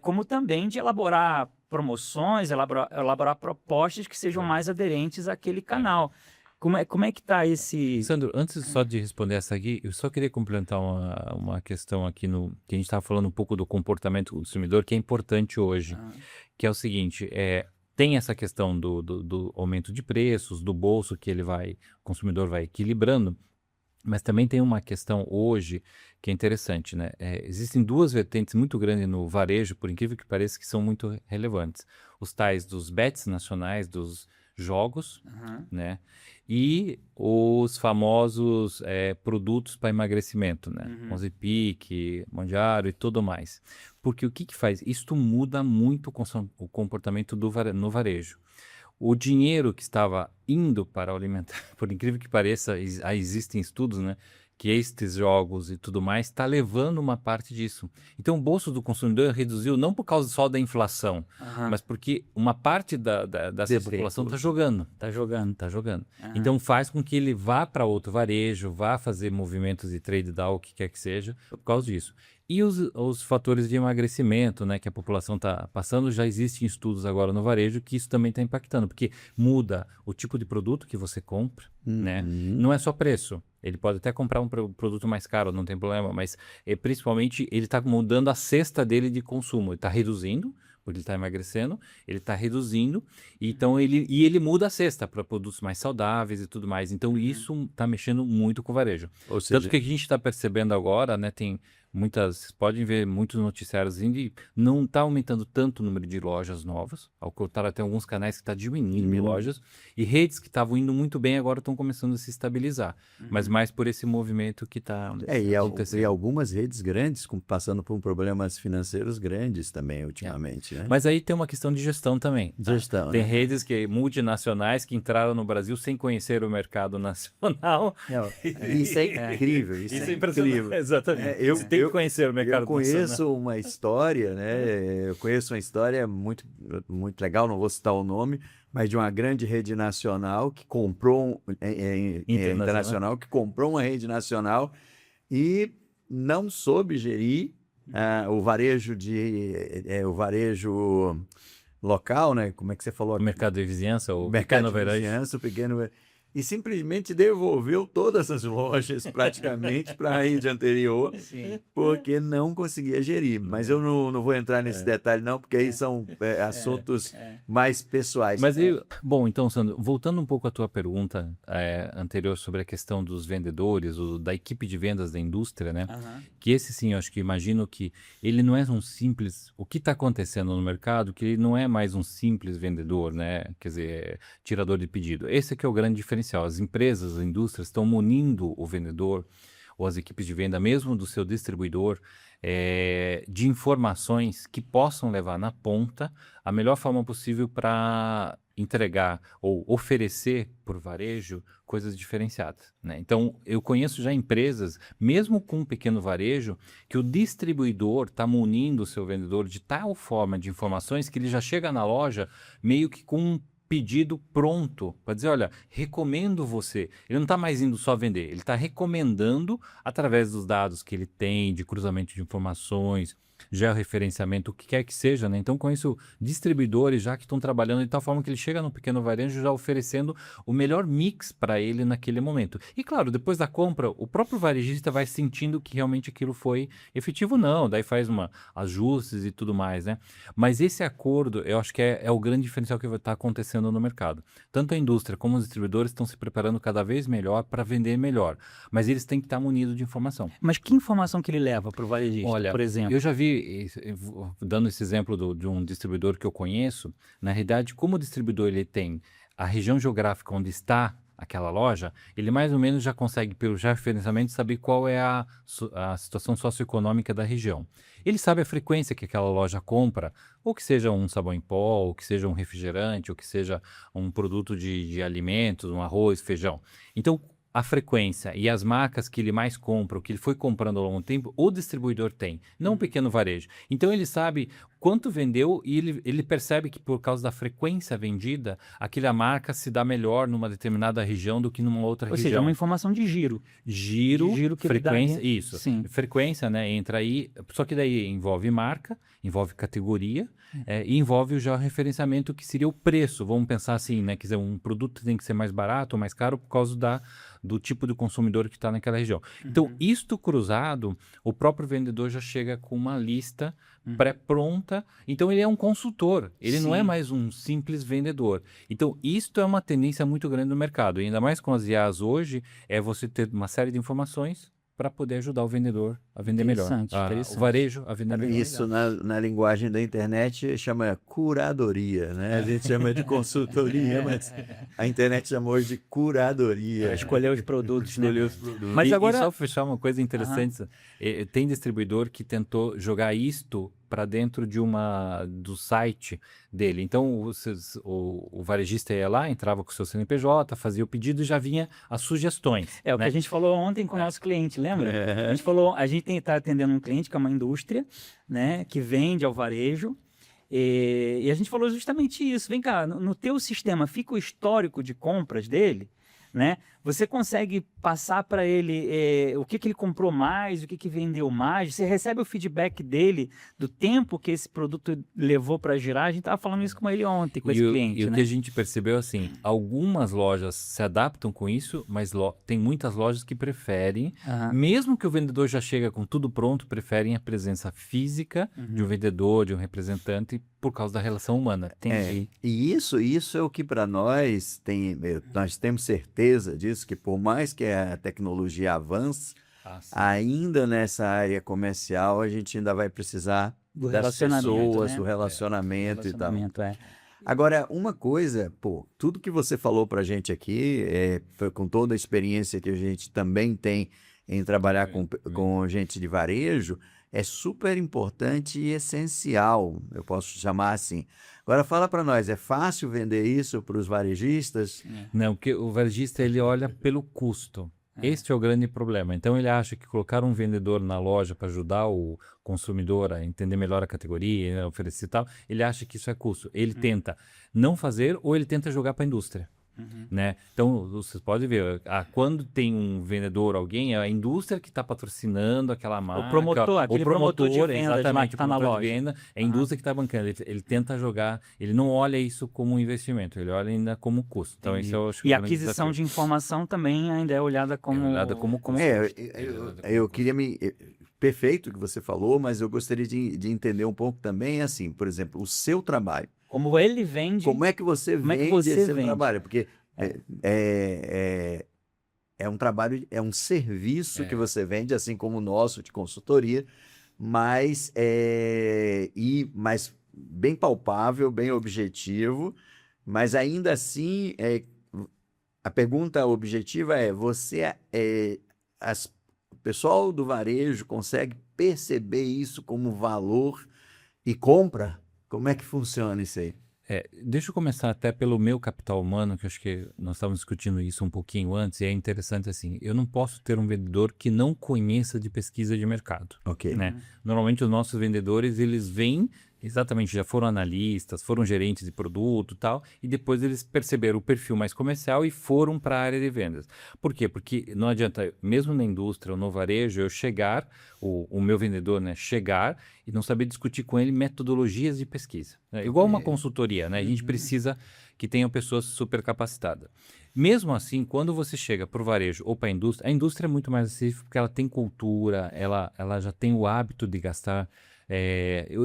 como também de elaborar promoções, elaborar propostas que sejam mais aderentes àquele canal. Como é que está esse... Sandro, antes só de responder essa aqui, eu só queria complementar uma questão aqui que a gente estava falando um pouco do comportamento do consumidor, que é importante hoje, que é o seguinte, tem essa questão do aumento de preços, do bolso que o consumidor vai equilibrando, mas também tem uma questão hoje que é interessante, né? Existem 2 vertentes muito grandes no varejo, por incrível que pareça, que são muito relevantes. Os tais dos bets nacionais, dos jogos, Aham. né? E os famosos produtos para emagrecimento, né? Uhum. Ozempic, Mounjaro e tudo mais. Porque o que que faz? Isto muda muito o comportamento no varejo. O dinheiro que estava indo para o alimentar, por incrível que pareça, existem estudos, né? Que estes jogos e tudo mais está levando uma parte disso. Então, o bolso do consumidor reduziu não por causa só da inflação, Aham. mas porque uma parte dessa Desse população está recurso. jogando. Tá jogando. Está jogando. Aham. Então, faz com que ele vá para outro varejo, vá fazer movimentos de trade down, o que quer que seja, por causa disso. E os fatores de emagrecimento, né, que a população está passando, já existem estudos agora no varejo que isso também está impactando, porque muda o tipo de produto que você compra, né? Não é só preço. Ele pode até comprar um produto mais caro, não tem problema, mas principalmente ele está mudando a cesta dele de consumo. Ele está reduzindo, porque ele está emagrecendo, ele está reduzindo, então ele muda a cesta para produtos mais saudáveis e tudo mais. Então isso está mexendo muito com o varejo. Ou seja, Tanto que a gente está percebendo agora, né, tem muitas, podem ver muitos noticiários e não está aumentando tanto o número de lojas novas, ao contrário, tem alguns canais que está diminuindo lojas, e redes que estavam indo muito bem agora estão começando a se estabilizar, mas mais por esse movimento que está e acontecendo. algumas redes grandes passando por problemas financeiros grandes também ultimamente, né? Mas aí tem uma questão de gestão também. Tá? Gestão, Tem né? redes multinacionais que entraram no Brasil sem conhecer o mercado nacional. Isso é incrível, isso é incrível. Exatamente. Eu- Você tem que conhecer o mercado Eu conheço nacional. uma história, né? Eu conheço uma história muito, muito legal, não vou citar o nome, mas de uma grande rede nacional que comprou internacional que comprou uma rede nacional e não soube gerir o varejo o varejo local, né? Como é que você falou? O mercado de vizinhança, o Mercado pequeno de varejo. vizinhança, o pequeno e simplesmente devolveu todas as lojas praticamente para a rede anterior, Sim. porque não conseguia gerir. Mas eu não vou entrar nesse detalhe não, porque aí são assuntos mais pessoais. Mas bom, então, Sandro, voltando um pouco à tua pergunta anterior sobre a questão dos vendedores, da equipe de vendas da indústria, né? Aham. Que esse sim, eu acho que imagino que ele não é um simples. O que está acontecendo no mercado, que ele não é mais um simples vendedor, né? Quer dizer, tirador de pedido. Esse é que é o grande diferencial. As empresas, as indústrias estão munindo o vendedor ou as equipes de venda, mesmo do seu distribuidor, de informações que possam levar na ponta a melhor forma possível para entregar ou oferecer por varejo coisas diferenciadas, né? Então, eu conheço já empresas, mesmo com um pequeno varejo, que o distribuidor está munindo o seu vendedor de tal forma de informações que ele já chega na loja meio que com um pedido pronto para dizer, olha, recomendo você. Ele não está mais indo só vender, ele está recomendando através dos dados que ele tem, de cruzamento de informações, georreferenciamento, o que quer que seja, né? Então, conheço distribuidores já que estão trabalhando de tal forma que ele chega no pequeno varejo já oferecendo o melhor mix para ele naquele momento. E claro, depois da compra, o próprio varejista vai sentindo que realmente aquilo foi efetivo, não, daí faz ajustes e tudo mais, né? Mas esse acordo, eu acho que é o grande diferencial que vai estar acontecendo no mercado. Tanto a indústria como os distribuidores estão se preparando cada vez melhor para vender melhor, mas eles têm que estar munidos de informação. Mas que informação que ele leva para o varejista, Olha, por exemplo? eu já vi, dando esse exemplo de um distribuidor que eu conheço, na realidade, como o distribuidor ele tem a região geográfica onde está aquela loja, ele mais ou menos já consegue, pelo georreferenciamento, saber qual é a situação socioeconômica da região. Ele sabe a frequência que aquela loja compra, ou que seja um sabão em pó, ou que seja um refrigerante, ou que seja um produto de alimentos, um arroz, feijão. Então, a frequência e as marcas que ele mais compra, o que ele foi comprando ao longo do tempo, o distribuidor tem, não um pequeno varejo. Então ele sabe quanto vendeu e ele percebe que por causa da frequência vendida, aquela marca se dá melhor numa determinada região do que numa outra Ou região. seja, é uma informação de giro. Giro, que ele frequência, daria. isso. Sim. Frequência, né, entra aí, só que daí envolve marca, envolve categoria e envolve o georreferenciamento, que seria o preço. Vamos pensar assim, né, quer dizer, um produto tem que ser mais barato ou mais caro por causa do tipo de consumidor que está naquela região. Então, isto cruzado, o próprio vendedor já chega com uma lista pré-pronta. Então, ele é um consultor. Ele não é mais um simples vendedor. Então, isto é uma tendência muito grande no mercado. E ainda mais com as IAs hoje, é você ter uma série de informações para poder ajudar o vendedor a vender melhor. Interessante, O interessante. varejo a vender melhor. Isso na linguagem da internet chama curadoria, né? A gente chama de consultoria, mas a internet chamou hoje de curadoria. Escolher os produtos, né? Mas Mas agora... agora... E só fechar uma coisa interessante, tem distribuidor que tentou jogar isto para dentro do site dele. Então, o varejista ia lá, entrava com o seu CNPJ, fazia o pedido e já vinha as sugestões. É o que né? a gente falou ontem com o nosso cliente, lembra? É. A gente está atendendo um cliente que é uma indústria, né, que vende ao varejo, e a gente falou justamente isso. Vem cá, no teu sistema fica o histórico de compras dele, né? Você consegue passar para ele o que ele comprou mais, o que vendeu mais, você recebe o feedback dele do tempo que esse produto levou para girar. A gente estava falando isso com ele ontem, com esse cliente. E o né? que a gente percebeu, assim, algumas lojas se adaptam com isso, mas tem muitas lojas que preferem, mesmo que o vendedor já chega com tudo pronto, preferem a presença física de um vendedor, de um representante, por causa da relação humana. Entendi. E isso é o que para nós nós temos certeza disso, que por mais que a tecnologia avance, ainda nessa área comercial a gente ainda vai precisar Do das relacionamento, pessoas, né? do relacionamento e tal. É. Agora, uma coisa, tudo que você falou pra gente aqui, foi com toda a experiência que a gente também tem em trabalhar com gente de varejo, é super importante e essencial, eu posso chamar assim. Agora, fala para nós, é fácil vender isso para os varejistas? Não, porque o varejista ele olha pelo custo. Este é o grande problema. Então ele acha que colocar um vendedor na loja para ajudar o consumidor a entender melhor a categoria, né, oferecer tal, ele acha que isso é custo. Ele tenta não fazer ou ele tenta jogar para a indústria. Né? Então, vocês podem ver, quando tem um vendedor, alguém, é a indústria que está patrocinando aquela marca. Aquele promotor de vendas, exatamente, que tá na promotor de loja. venda, é a indústria que está bancando. Ele tenta jogar, ele não olha isso como um investimento, ele olha ainda como custo. Então, isso eu acho que E é a o grande aquisição desafio. de informação também ainda é olhada como... custo. Eu queria perfeito o que você falou, mas eu gostaria de entender um pouco também, assim, por exemplo, o seu trabalho. Como ele vende... Como é que você Como é que vende você esse vende? trabalho? Porque é um trabalho, é um serviço que você vende, assim como o nosso de consultoria, mas bem palpável, bem objetivo, mas ainda assim a pergunta objetiva é: o pessoal do varejo consegue perceber isso como valor e compra? Como é que funciona isso aí? Deixa eu começar até pelo meu capital humano, que eu acho que nós estávamos discutindo isso um pouquinho antes, e é interessante assim, eu não posso ter um vendedor que não conheça de pesquisa de mercado. Ok. Né? Normalmente os nossos vendedores, eles vêm, exatamente, já foram analistas, foram gerentes de produto e tal, e depois eles perceberam o perfil mais comercial e foram para a área de vendas. Por quê? Porque não adianta, mesmo na indústria ou no varejo, eu chegar, o meu vendedor, né, chegar e não saber discutir com ele metodologias de pesquisa. Né? Igual uma consultoria, né? A gente precisa que tenham pessoas super capacitadas. Mesmo assim, quando você chega para o varejo ou para a indústria é muito mais acessível porque ela tem cultura, ela já tem o hábito de gastar,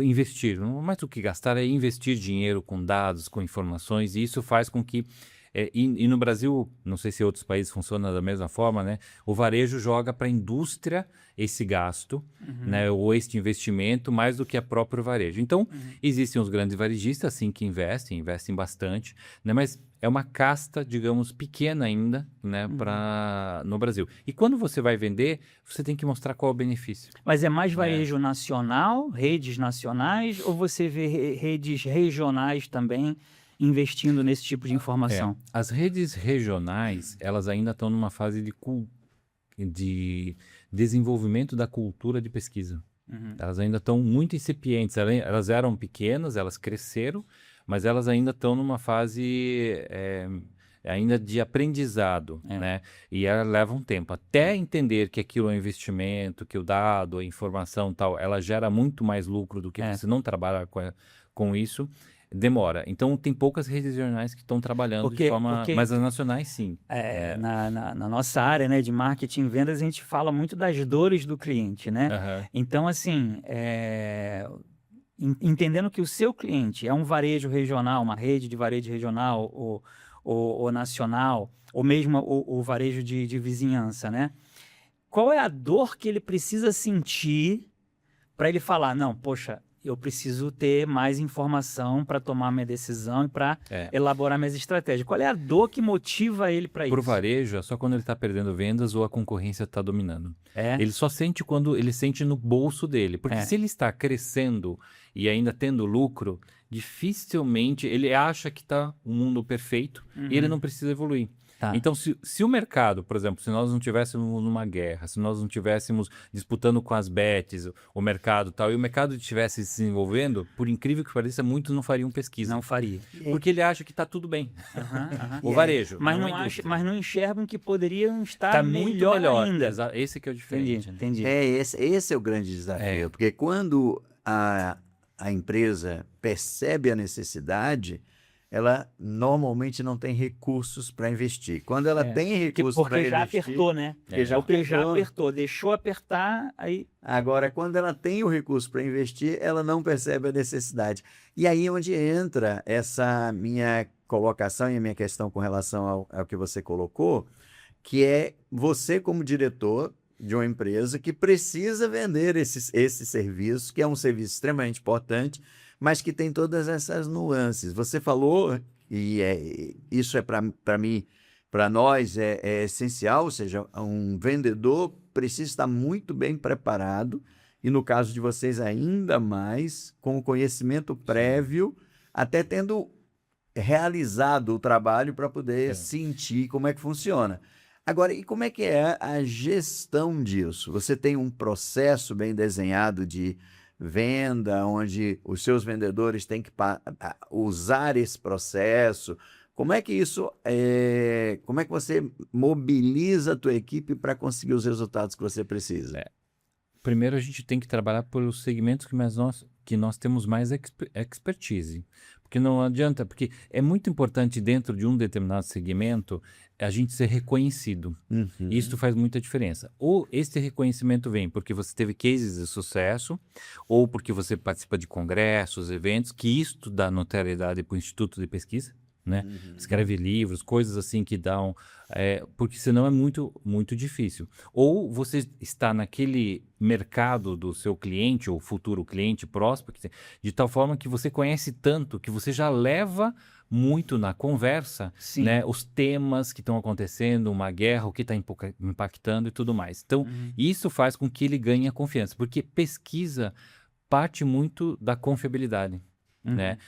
investir. Não mais do que gastar, é investir dinheiro com dados, com informações, e isso faz com que e no Brasil, não sei se outros países funcionam da mesma forma, né? O varejo joga para a indústria esse gasto, né? Ou este investimento mais do que a próprio varejo. Então, existem os grandes varejistas, sim, que investem bastante, né? Mas é uma casta, digamos, pequena ainda, né? No Brasil. E quando você vai vender, você tem que mostrar qual é o benefício. Mas é mais varejo nacional, redes nacionais, ou você vê redes regionais também investindo nesse tipo de informação? As redes regionais, elas ainda estão numa fase de desenvolvimento da cultura de pesquisa. Elas ainda estão muito incipientes. Elas eram pequenas, elas cresceram, mas elas ainda estão numa fase ainda de aprendizado, né? E ela leva um tempo. Até entender que aquilo é um investimento, que o dado, a informação tal, ela gera muito mais lucro do que você não trabalhar com isso. Demora. Então, tem poucas redes jornais que estão trabalhando de forma... Mas as nacionais, sim. Na nossa área, né, de marketing e vendas, a gente fala muito das dores do cliente, né? Então, assim, entendendo que o seu cliente é um varejo regional, uma rede de varejo regional ou nacional, ou mesmo o varejo de vizinhança, né? qual é a dor que ele precisa sentir para ele falar, não, poxa, eu preciso ter mais informação para tomar minha decisão e para elaborar minhas estratégias. Qual é a dor que motiva ele para isso? Por varejo, é só quando ele está perdendo vendas ou a concorrência está dominando. É? Ele só sente quando ele sente no bolso dele. Porque se ele está crescendo e ainda tendo lucro, dificilmente ele acha que está um mundo perfeito e ele não precisa evoluir. Tá. Então, se o mercado, por exemplo, se nós não tivéssemos numa guerra, se nós não tivéssemos disputando com as bets, o mercado e tal, e o mercado estivesse se desenvolvendo, por incrível que pareça, muitos não fariam pesquisa. Não faria. Porque ele acha que está tudo bem. O varejo. Mas não enxergam que poderiam estar Tá muito melhor ainda. Esse que é o diferente. Entendi. Esse é o grande desafio, porque quando a empresa percebe a necessidade, ela normalmente não tem recursos para investir. Quando ela tem recursos para investir... Porque já apertou, né? Porque já apertou, deixou apertar, aí... Agora, quando ela tem o recurso para investir, ela não percebe a necessidade. E aí é onde entra essa minha colocação e a minha questão com relação ao que você colocou, que é você como diretor de uma empresa que precisa vender esse serviço, que é um serviço extremamente importante, mas que tem todas essas nuances. Você falou, e isso é para mim, para nós é essencial, ou seja, um vendedor precisa estar muito bem preparado, e no caso de vocês ainda mais, com o conhecimento prévio, até tendo realizado o trabalho para poder sentir como é que funciona. Agora, e como é que é a gestão disso? Você tem um processo bem desenhado de venda, onde os seus vendedores têm que usar esse processo? Como é que isso como é que você mobiliza a tua equipe para conseguir os resultados que você precisa? Primeiro, a gente tem que trabalhar pelos segmentos que nós temos mais expertise. Porque não adianta, porque é muito importante dentro de um determinado segmento a gente ser reconhecido. Isso faz muita diferença. Ou esse reconhecimento vem porque você teve cases de sucesso, ou porque você participa de congressos, eventos, que isso dá notoriedade para o Instituto de Pesquisa, né? Escreve livros, coisas assim que dão... porque senão é muito, muito difícil. Ou você está naquele mercado do seu cliente, ou futuro cliente próximo, de tal forma que você conhece tanto, que você já leva muito na conversa, né, os temas que estão acontecendo, uma guerra, o que está impactando e tudo mais. Então, isso faz com que ele ganhe a confiança, porque pesquisa parte muito da confiabilidade. Né?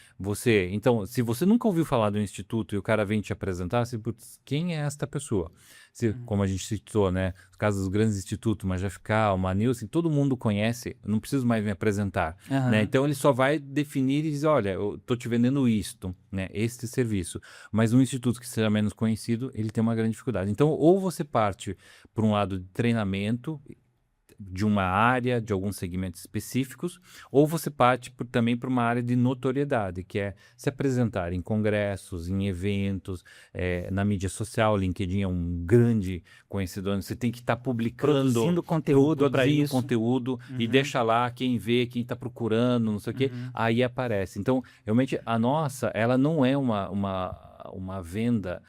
Então, se você nunca ouviu falar do instituto e o cara vem te apresentar, você, putz, quem é esta pessoa? Como a gente citou, né? Os casos dos grandes institutos, uma GFK, uma Nielsen, todo mundo conhece, não preciso mais me apresentar. Né? Então, ele só vai definir e dizer, olha, eu estou te vendendo isto, né? Este serviço. Mas um instituto que seja menos conhecido, ele tem uma grande dificuldade. Então, ou você parte por um lado de treinamento, de uma área, de alguns segmentos específicos, ou você parte também para uma área de notoriedade, que é se apresentar em congressos, em eventos, na mídia social. LinkedIn é um grande conhecedor, você tem que estar publicando, produzindo conteúdo para isso, conteúdo e deixa lá quem vê, quem está procurando, não sei o quê, aí aparece. Então, realmente, a nossa, ela não é uma venda...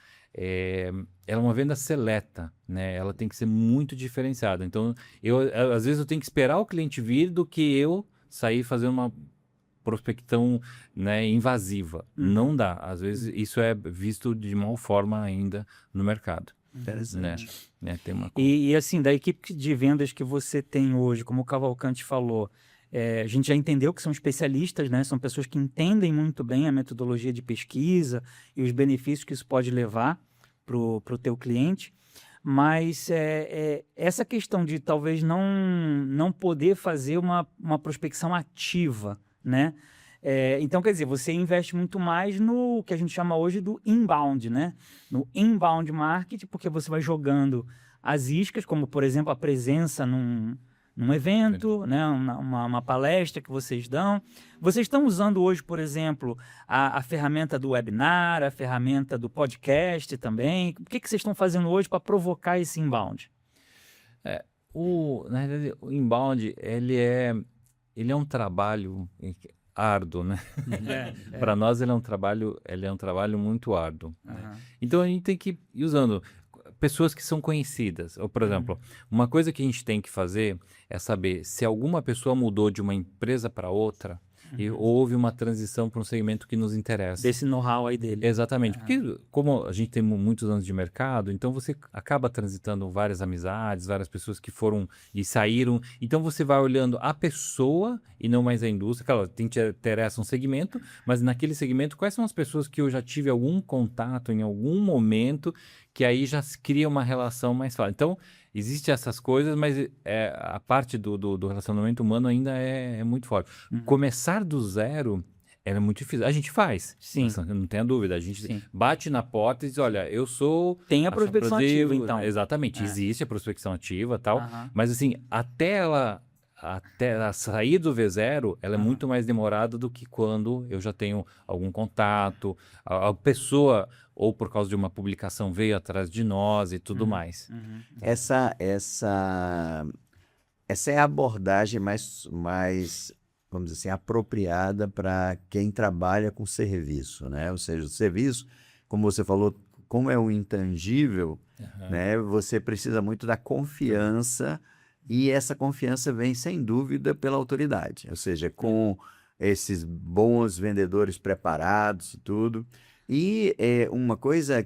ela é uma venda seleta, né? Ela tem que ser muito diferenciada. Então, às vezes eu tenho que esperar o cliente vir do que eu sair fazendo uma prospecção, né, invasiva. Não dá. Às vezes isso é visto de mal forma ainda no mercado. Interessante. Né? Tem uma... E assim, da equipe de vendas que você tem hoje, como o Cavalcante falou, a gente já entendeu que são especialistas, né? São pessoas que entendem muito bem a metodologia de pesquisa e os benefícios que isso pode levar para o teu cliente, mas essa questão de talvez não poder fazer uma prospecção ativa, né? Então, quer dizer, você investe muito mais no que a gente chama hoje do inbound, né? No inbound marketing, porque você vai jogando as iscas, como, por exemplo, a presença num evento, né? uma palestra que vocês dão. Vocês estão usando hoje, por exemplo, a ferramenta do webinar, a ferramenta do podcast também. O que vocês estão fazendo hoje para provocar esse inbound? Na verdade, o inbound, ele é um trabalho árduo, né? Para nós ele é um trabalho muito árduo. Né? Então a gente tem que ir usando. pessoas que são conhecidas. Ou, por exemplo, uma coisa que a gente tem que fazer é saber se alguma pessoa mudou de uma empresa para outra e houve uma transição para um segmento que nos interessa. Desse know-how aí dele. Exatamente, porque como a gente tem muitos anos de mercado, então você acaba transitando várias amizades, várias pessoas que foram e saíram, então você vai olhando a pessoa e não mais a indústria, claro, te interessa um segmento, mas naquele segmento quais são as pessoas que eu já tive algum contato em algum momento, que aí já se cria uma relação mais fácil. Então, existem essas coisas, mas a parte do relacionamento humano ainda é muito forte. Começar do zero é muito difícil. A gente faz, Sim. não tenha dúvida. A gente Sim. bate na porta e diz, olha, eu sou... Tem a prospecção ativa, então. Exatamente, existe a prospecção ativa e tal, Aham. mas assim, até ela sair do V0, ela é muito mais demorada do que quando eu já tenho algum contato, a pessoa, ou por causa de uma publicação, veio atrás de nós e tudo mais. Essa é a abordagem mais, vamos dizer assim, apropriada para quem trabalha com serviço, né? Ou seja, o serviço, como você falou, como é um intangível, né? Você precisa muito da confiança e essa confiança vem, sem dúvida, pela autoridade. Ou seja, com esses bons vendedores preparados e tudo. E uma coisa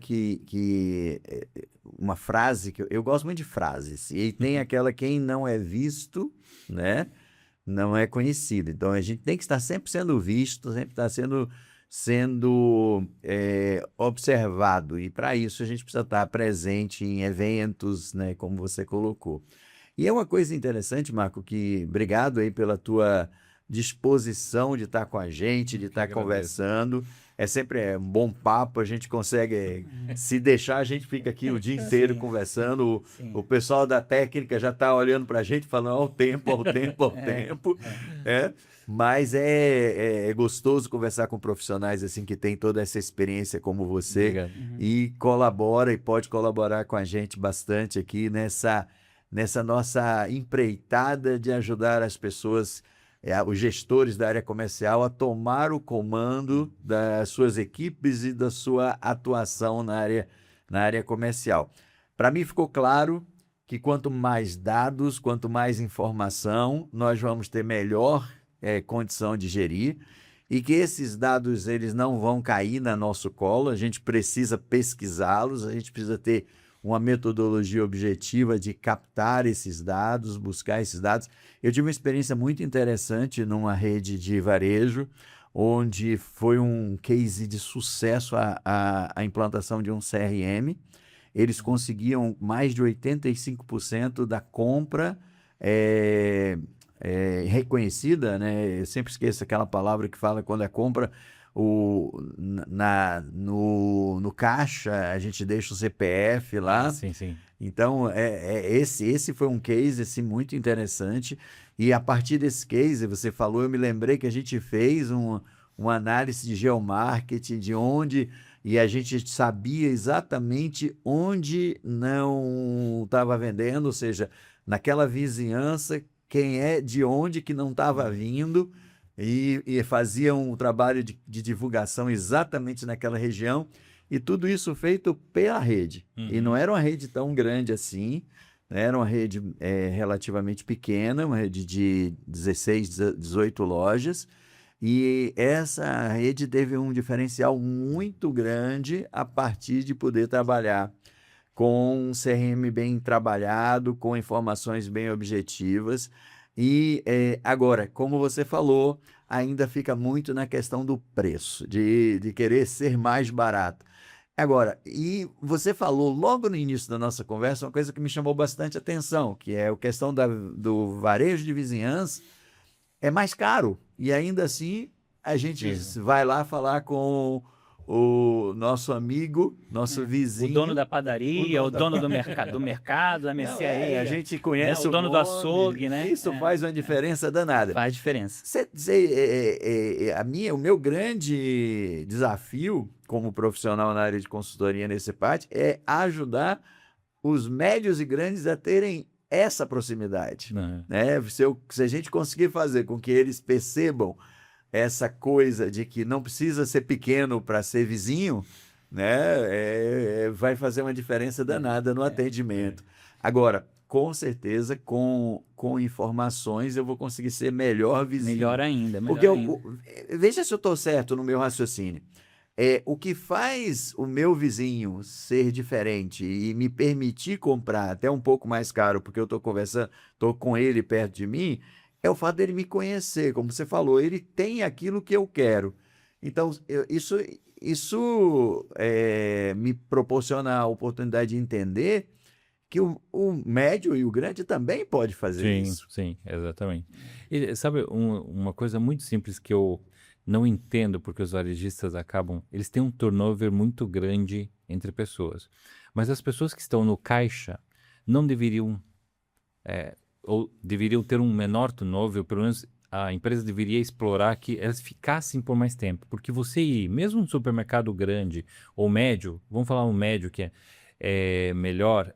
uma frase que eu gosto muito de frases, e tem aquela quem não é visto, né, não é conhecido. Então a gente tem que estar sempre sendo visto, sempre estar sendo observado, e para isso a gente precisa estar presente em eventos, né, como você colocou. E é uma coisa interessante, Marco, que obrigado aí pela tua disposição de estar com a gente, de estar conversando. É sempre um bom papo, a gente consegue, se deixar, a gente fica aqui o dia inteiro conversando. O pessoal da técnica já está olhando para a gente, falando ao tempo. Mas é gostoso conversar com profissionais assim que têm toda essa experiência como você e colabora e pode colaborar com a gente bastante aqui nessa nossa empreitada de ajudar as pessoas, os gestores da área comercial, a tomar o comando das suas equipes e da sua atuação na área comercial. Para mim ficou claro que quanto mais dados, quanto mais informação, nós vamos ter melhor condição de gerir, e que esses dados eles não vão cair no nosso colo, a gente precisa pesquisá-los, a gente precisa ter uma metodologia objetiva de captar esses dados, buscar esses dados. Eu tive uma experiência muito interessante numa rede de varejo, onde foi um case de sucesso a implantação de um CRM. Eles conseguiam mais de 85% da compra reconhecida, né? Eu sempre esqueço aquela palavra que fala quando é compra. No caixa a gente deixa o CPF lá. Sim. Então esse foi um case assim, muito interessante, e a partir desse case você falou, eu me lembrei que a gente fez uma análise de geomarketing e a gente sabia exatamente onde não estava vendendo, ou seja, naquela vizinhança, quem é de onde que não estava vindo. E faziam um trabalho de divulgação exatamente naquela região, e tudo isso feito pela rede. E não era uma rede tão grande assim, né? Era uma rede relativamente pequena, uma rede de 16, 18 lojas, e essa rede teve um diferencial muito grande a partir de poder trabalhar com um CRM bem trabalhado, com informações bem objetivas. E agora, como você falou, ainda fica muito na questão do preço, de querer ser mais barato. Agora, e você falou logo no início da nossa conversa uma coisa que me chamou bastante atenção, que é a questão do varejo de vizinhança, é mais caro. E ainda assim, a gente vai lá falar com o nosso amigo, nosso vizinho. O dono da padaria, o dono do mercado, da mercearia. A gente conhece o dono do açougue, né? Isso faz uma diferença danada. Faz diferença. O meu grande desafio como profissional na área de consultoria nesse parte é ajudar os médios e grandes a terem essa proximidade. Né? Se a gente conseguir fazer com que eles percebam essa coisa de que não precisa ser pequeno para ser vizinho, né? Vai fazer uma diferença danada no atendimento. Agora, com certeza, com informações, eu vou conseguir ser melhor vizinho. Melhor ainda, melhor Porque ainda. veja se eu estou certo no meu raciocínio. O que faz o meu vizinho ser diferente e me permitir comprar até um pouco mais caro, porque eu estou conversando, estou com ele perto de mim, é o fato dele me conhecer. Como você falou, ele tem aquilo que eu quero. Então, isso me proporciona a oportunidade de entender que o médio e o grande também pode fazer isso. Sim, exatamente. E sabe, uma coisa muito simples que eu não entendo porque os varejistas eles têm um turnover muito grande entre pessoas. Mas as pessoas que estão no caixa não deveriam, ou deveriam ter um menor turnover, ou pelo menos a empresa deveria explorar que elas ficassem por mais tempo. Porque você ir, mesmo no supermercado grande ou médio, vamos falar um médio que é melhor,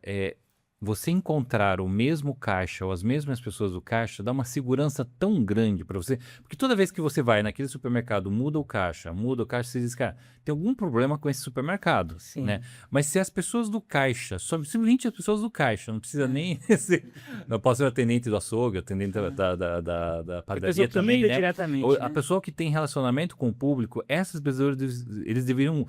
você encontrar o mesmo caixa ou as mesmas pessoas do caixa dá uma segurança tão grande para você, porque toda vez que você vai naquele supermercado, muda o caixa, você diz, cara, tem algum problema com esse supermercado, Sim. né? Mas se as pessoas do caixa, simplesmente as pessoas do caixa, não precisa nem ser, não posso ser o atendente do açougue, o atendente da padaria também, né? Diretamente, Ou né? a pessoa que tem relacionamento com o público, essas pessoas, eles deveriam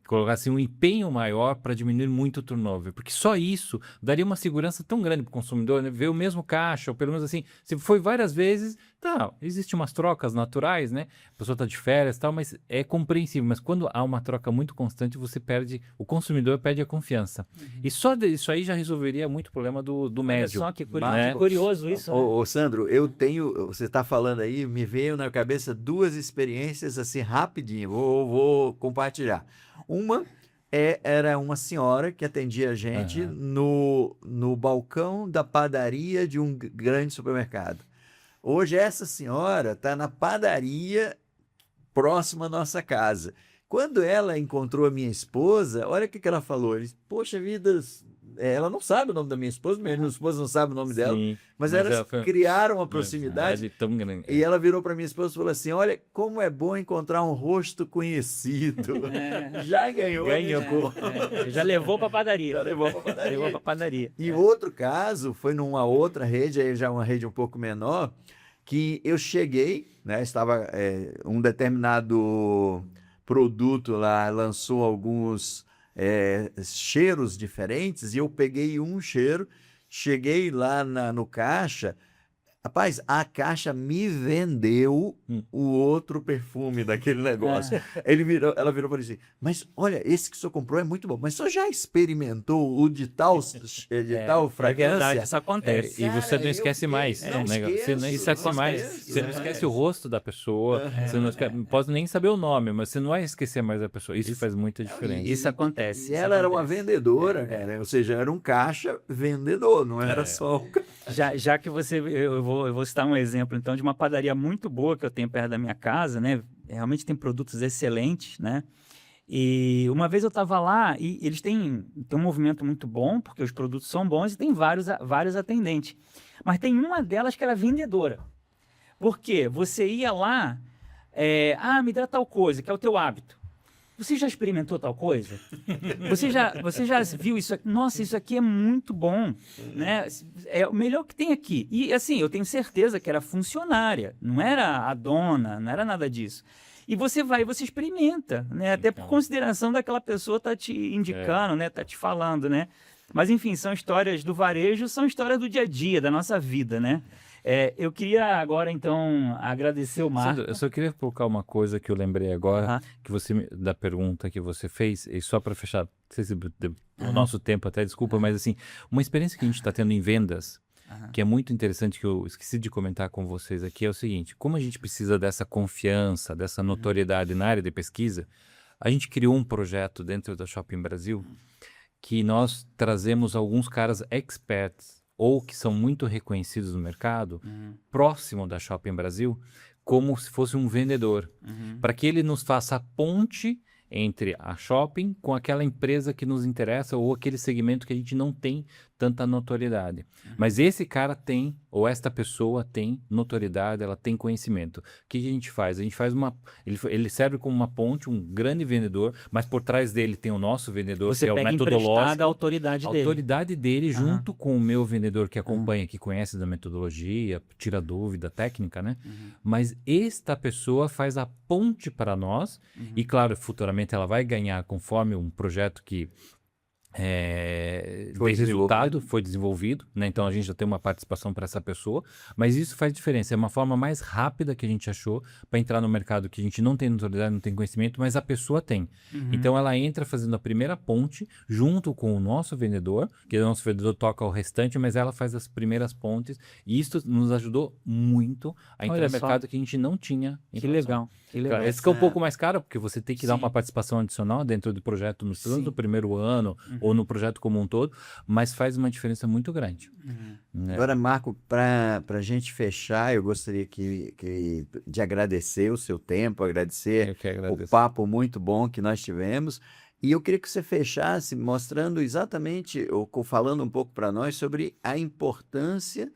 colocar assim, um empenho maior para diminuir muito o turnover, porque só isso daria uma segurança tão grande para o consumidor, né? Ver o mesmo caixa, ou pelo menos assim, se foi várias vezes, tá, existem umas trocas naturais, né? A pessoa está de férias e tal, mas é compreensível, mas quando há uma troca muito constante, o consumidor perde a confiança. E só isso aí já resolveria muito o problema do médio. Olha só que né? curioso isso. Ô, Sandro, você está falando aí, me veio na cabeça duas experiências assim rapidinho, vou compartilhar. Uma era uma senhora que atendia a gente no balcão da padaria de um grande supermercado. Hoje essa senhora está na padaria próxima à nossa casa. Quando ela encontrou a minha esposa, olha o que ela falou. Ele disse, poxa vida, ela não sabe o nome da minha esposa, minha esposa não sabe o nome dela, mas elas criaram uma proximidade. Tão grande. E ela virou para minha esposa e falou assim, olha, como é bom encontrar um rosto conhecido. Já ganhou. Já levou para a padaria. Já levou para padaria. Levou para padaria. E outro caso, foi numa outra rede, aí já uma rede um pouco menor, que eu cheguei, né, estava um determinado produto lá, lançou alguns cheiros diferentes, e eu peguei um cheiro, cheguei lá no caixa, rapaz, a caixa me vendeu o outro perfume daquele negócio. Ela virou para mim assim, mas olha, esse que o senhor comprou é muito bom, mas o senhor já experimentou o de tal fragrância? Verdade, isso acontece. E você não esquece mais. Não Você não esquece mais. Você não esquece o rosto da pessoa. Você não pode nem saber o nome, mas você não vai esquecer mais a pessoa. Isso faz muita diferença. Isso acontece. E ela era uma vendedora, ou seja, era um caixa vendedor, não era só o Já que eu vou citar um exemplo, então, de uma padaria muito boa que eu tenho perto da minha casa, né? Realmente tem produtos excelentes, né? E uma vez eu estava lá e eles têm um movimento muito bom, porque os produtos são bons e tem vários atendentes. Mas tem uma delas que era vendedora. Por quê? Você ia lá, me dá tal coisa, que é o teu hábito. Você já experimentou tal coisa? Você já viu isso aqui? Nossa, isso aqui é muito bom, né? É o melhor que tem aqui. E assim, eu tenho certeza que era funcionária, não era a dona, não era nada disso. E você vai e você experimenta, né? Até por consideração daquela pessoa tá te indicando, né? Tá te falando, né? Mas enfim, são histórias do varejo, são histórias do dia a dia, da nossa vida, né? Eu queria agora, então, agradecer o Marco. Eu só queria colocar uma coisa que eu lembrei agora, da pergunta que você fez, e só para fechar, não sei se o nosso tempo até, desculpa, mas assim, uma experiência que a gente está tendo em vendas, que é muito interessante, que eu esqueci de comentar com vocês aqui, é o seguinte, como a gente precisa dessa confiança, dessa notoriedade na área de pesquisa, a gente criou um projeto dentro da Shopping Brasil, que nós trazemos alguns caras experts, ou que são muito reconhecidos no mercado, próximo da Shopping Brasil, como se fosse um vendedor, para que ele nos faça a ponte entre a Shopping com aquela empresa que nos interessa ou aquele segmento que a gente não tem tanta notoriedade. Mas esse cara tem, ou esta pessoa tem notoriedade, ela tem conhecimento. O que a gente faz? A gente faz ele serve como uma ponte, um grande vendedor, mas por trás dele tem o nosso vendedor, Você que é o pega metodológico. emprestada a autoridade A dele. autoridade dele Aham. junto com o meu vendedor que acompanha, que conhece da metodologia, tira dúvida técnica, né? Mas esta pessoa faz a ponte para nós e, claro, futuramente ela vai ganhar conforme um projeto que Foi tem resultado, foi desenvolvido, né? Então a gente já tem uma participação para essa pessoa, mas isso faz diferença. É uma forma mais rápida que a gente achou para entrar no mercado que a gente não tem notoriedade, não tem conhecimento, mas a pessoa tem. Então ela entra fazendo a primeira ponte junto com o nosso vendedor, que o nosso vendedor toca o restante, mas ela faz as primeiras pontes e isso nos ajudou muito a entrar Olha no só. mercado que a gente não tinha Que informação. legal, que legal. Claro, esse que é um pouco mais caro, porque você tem que dar Sim. uma participação adicional dentro do projeto no Sim. do primeiro ano ou no projeto como um todo, mas faz uma diferença muito grande. Né? Agora, Marco, para a gente fechar, eu gostaria de agradecer o seu tempo, agradecer Eu que o agradeço. papo muito bom que nós tivemos. E eu queria que você fechasse mostrando exatamente, ou falando um pouco para nós sobre a importância.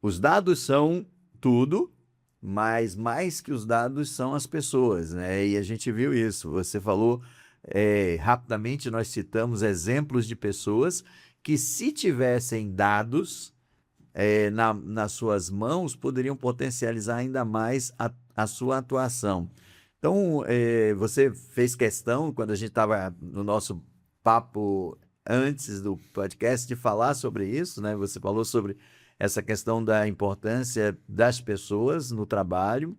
Os dados são tudo, mas mais que os dados são as pessoas, né? E a gente viu isso. Você falou, rapidamente, nós citamos exemplos de pessoas que, se tivessem dados nas suas mãos, poderiam potencializar ainda mais a sua atuação. Então, você fez questão, quando a gente estava no nosso papo antes do podcast, de falar sobre isso, né? Você falou sobre essa questão da importância das pessoas no trabalho,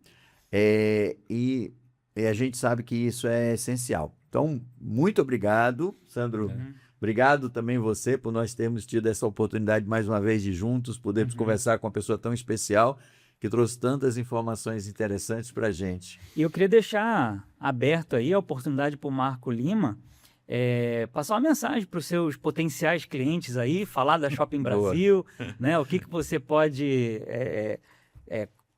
e a gente sabe que isso é essencial. Então, muito obrigado, Sandro. Obrigado também você por nós termos tido essa oportunidade mais uma vez de juntos podermos conversar com uma pessoa tão especial que trouxe tantas informações interessantes para a gente. E eu queria deixar aberto aí a oportunidade para o Marco Lima passar uma mensagem para os seus potenciais clientes aí, falar da Shopping Brasil, né? O que você pode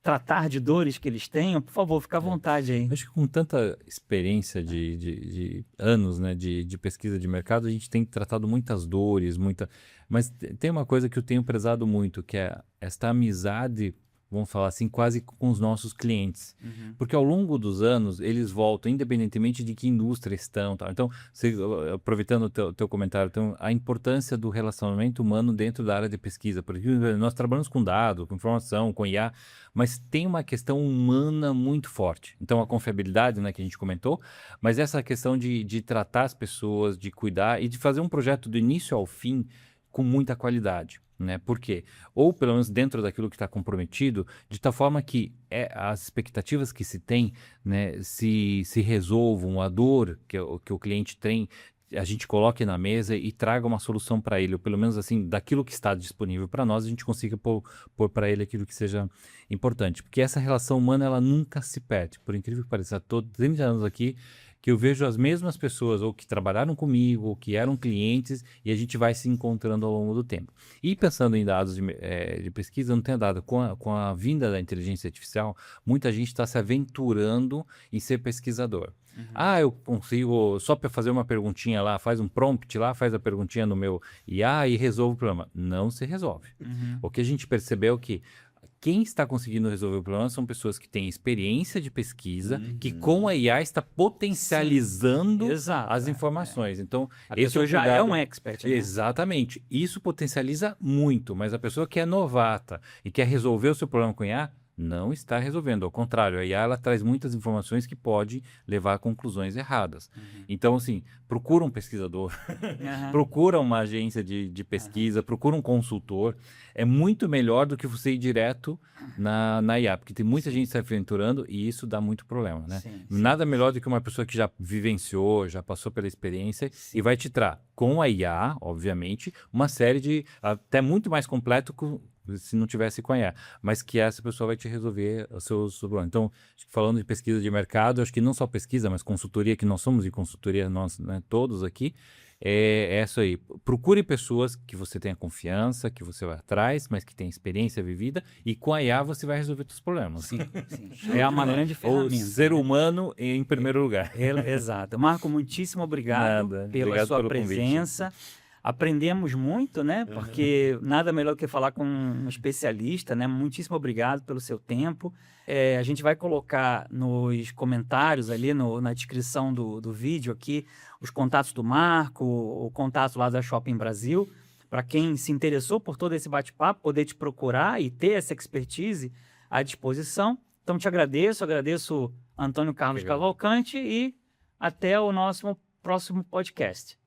tratar de dores que eles tenham. Por favor, fica à vontade aí. Acho que com tanta experiência de anos, né, de pesquisa de mercado, a gente tem tratado muitas dores, mas tem uma coisa que eu tenho prezado muito, que é esta amizade, vamos falar assim, quase com os nossos clientes. Porque ao longo dos anos, eles voltam, independentemente de que indústria estão. Tal. Então, aproveitando o teu comentário, então, a importância do relacionamento humano dentro da área de pesquisa. Porque nós trabalhamos com dados, com informação, com IA, mas tem uma questão humana muito forte. Então, a confiabilidade, né, que a gente comentou, mas essa questão de tratar as pessoas, de cuidar e de fazer um projeto do início ao fim com muita qualidade. Né? Por quê? Ou pelo menos dentro daquilo que está comprometido, de tal forma que as expectativas que se tem, né, se resolvam, a dor que o cliente tem, a gente coloque na mesa e traga uma solução para ele, ou pelo menos assim, daquilo que está disponível para nós, a gente consiga pôr para ele aquilo que seja importante. Porque essa relação humana, ela nunca se perde. Por incrível que pareça, há 30 anos aqui, que eu vejo as mesmas pessoas, ou que trabalharam comigo, ou que eram clientes, e a gente vai se encontrando ao longo do tempo. E pensando em dados de pesquisa, não tenho dado, com a vinda da inteligência artificial, muita gente está se aventurando em ser pesquisador. Eu consigo, só para fazer uma perguntinha lá, faz um prompt lá, faz a perguntinha no meu IA e resolve o problema. Não se resolve. O que a gente percebeu é que quem está conseguindo resolver o problema são pessoas que têm experiência de pesquisa, que com a IA está potencializando as informações. Então, a pessoa já é um expert. Né? Exatamente. Isso potencializa muito, mas a pessoa que é novata e quer resolver o seu problema com IA, não está resolvendo. Ao contrário, a IA ela traz muitas informações que pode levar a conclusões erradas. Então, assim, procura um pesquisador, procura uma agência de pesquisa, procura um consultor. É muito melhor do que você ir direto na IA, porque tem muita gente se aventurando e isso dá muito problema, né? Sim. Nada melhor do que uma pessoa que já vivenciou, já passou pela experiência e vai te trazer, com a IA, obviamente, uma série de, até muito mais completo se não tivesse com a IA, mas que essa pessoa vai te resolver os seus problemas. Então, falando de pesquisa de mercado, acho que não só pesquisa, mas consultoria, que nós somos de consultoria, nós, né, todos aqui, é isso aí. Procure pessoas que você tenha confiança, que você vai atrás, mas que tenha experiência vivida, e com a IA você vai resolver os seus problemas. Sim. É uma grande ferramenta. O ser humano em primeiro lugar. Exato. Marco, muitíssimo obrigado pela sua presença. Aprendemos muito, né? Porque nada melhor do que falar com um especialista, né? Muitíssimo obrigado pelo seu tempo. A gente vai colocar nos comentários ali, na descrição do vídeo aqui, os contatos do Marco, o contato lá da Shopping Brasil, para quem se interessou por todo esse bate-papo, poder te procurar e ter essa expertise à disposição. Então, te agradeço Antônio Carlos Cavalcante e até o nosso próximo podcast.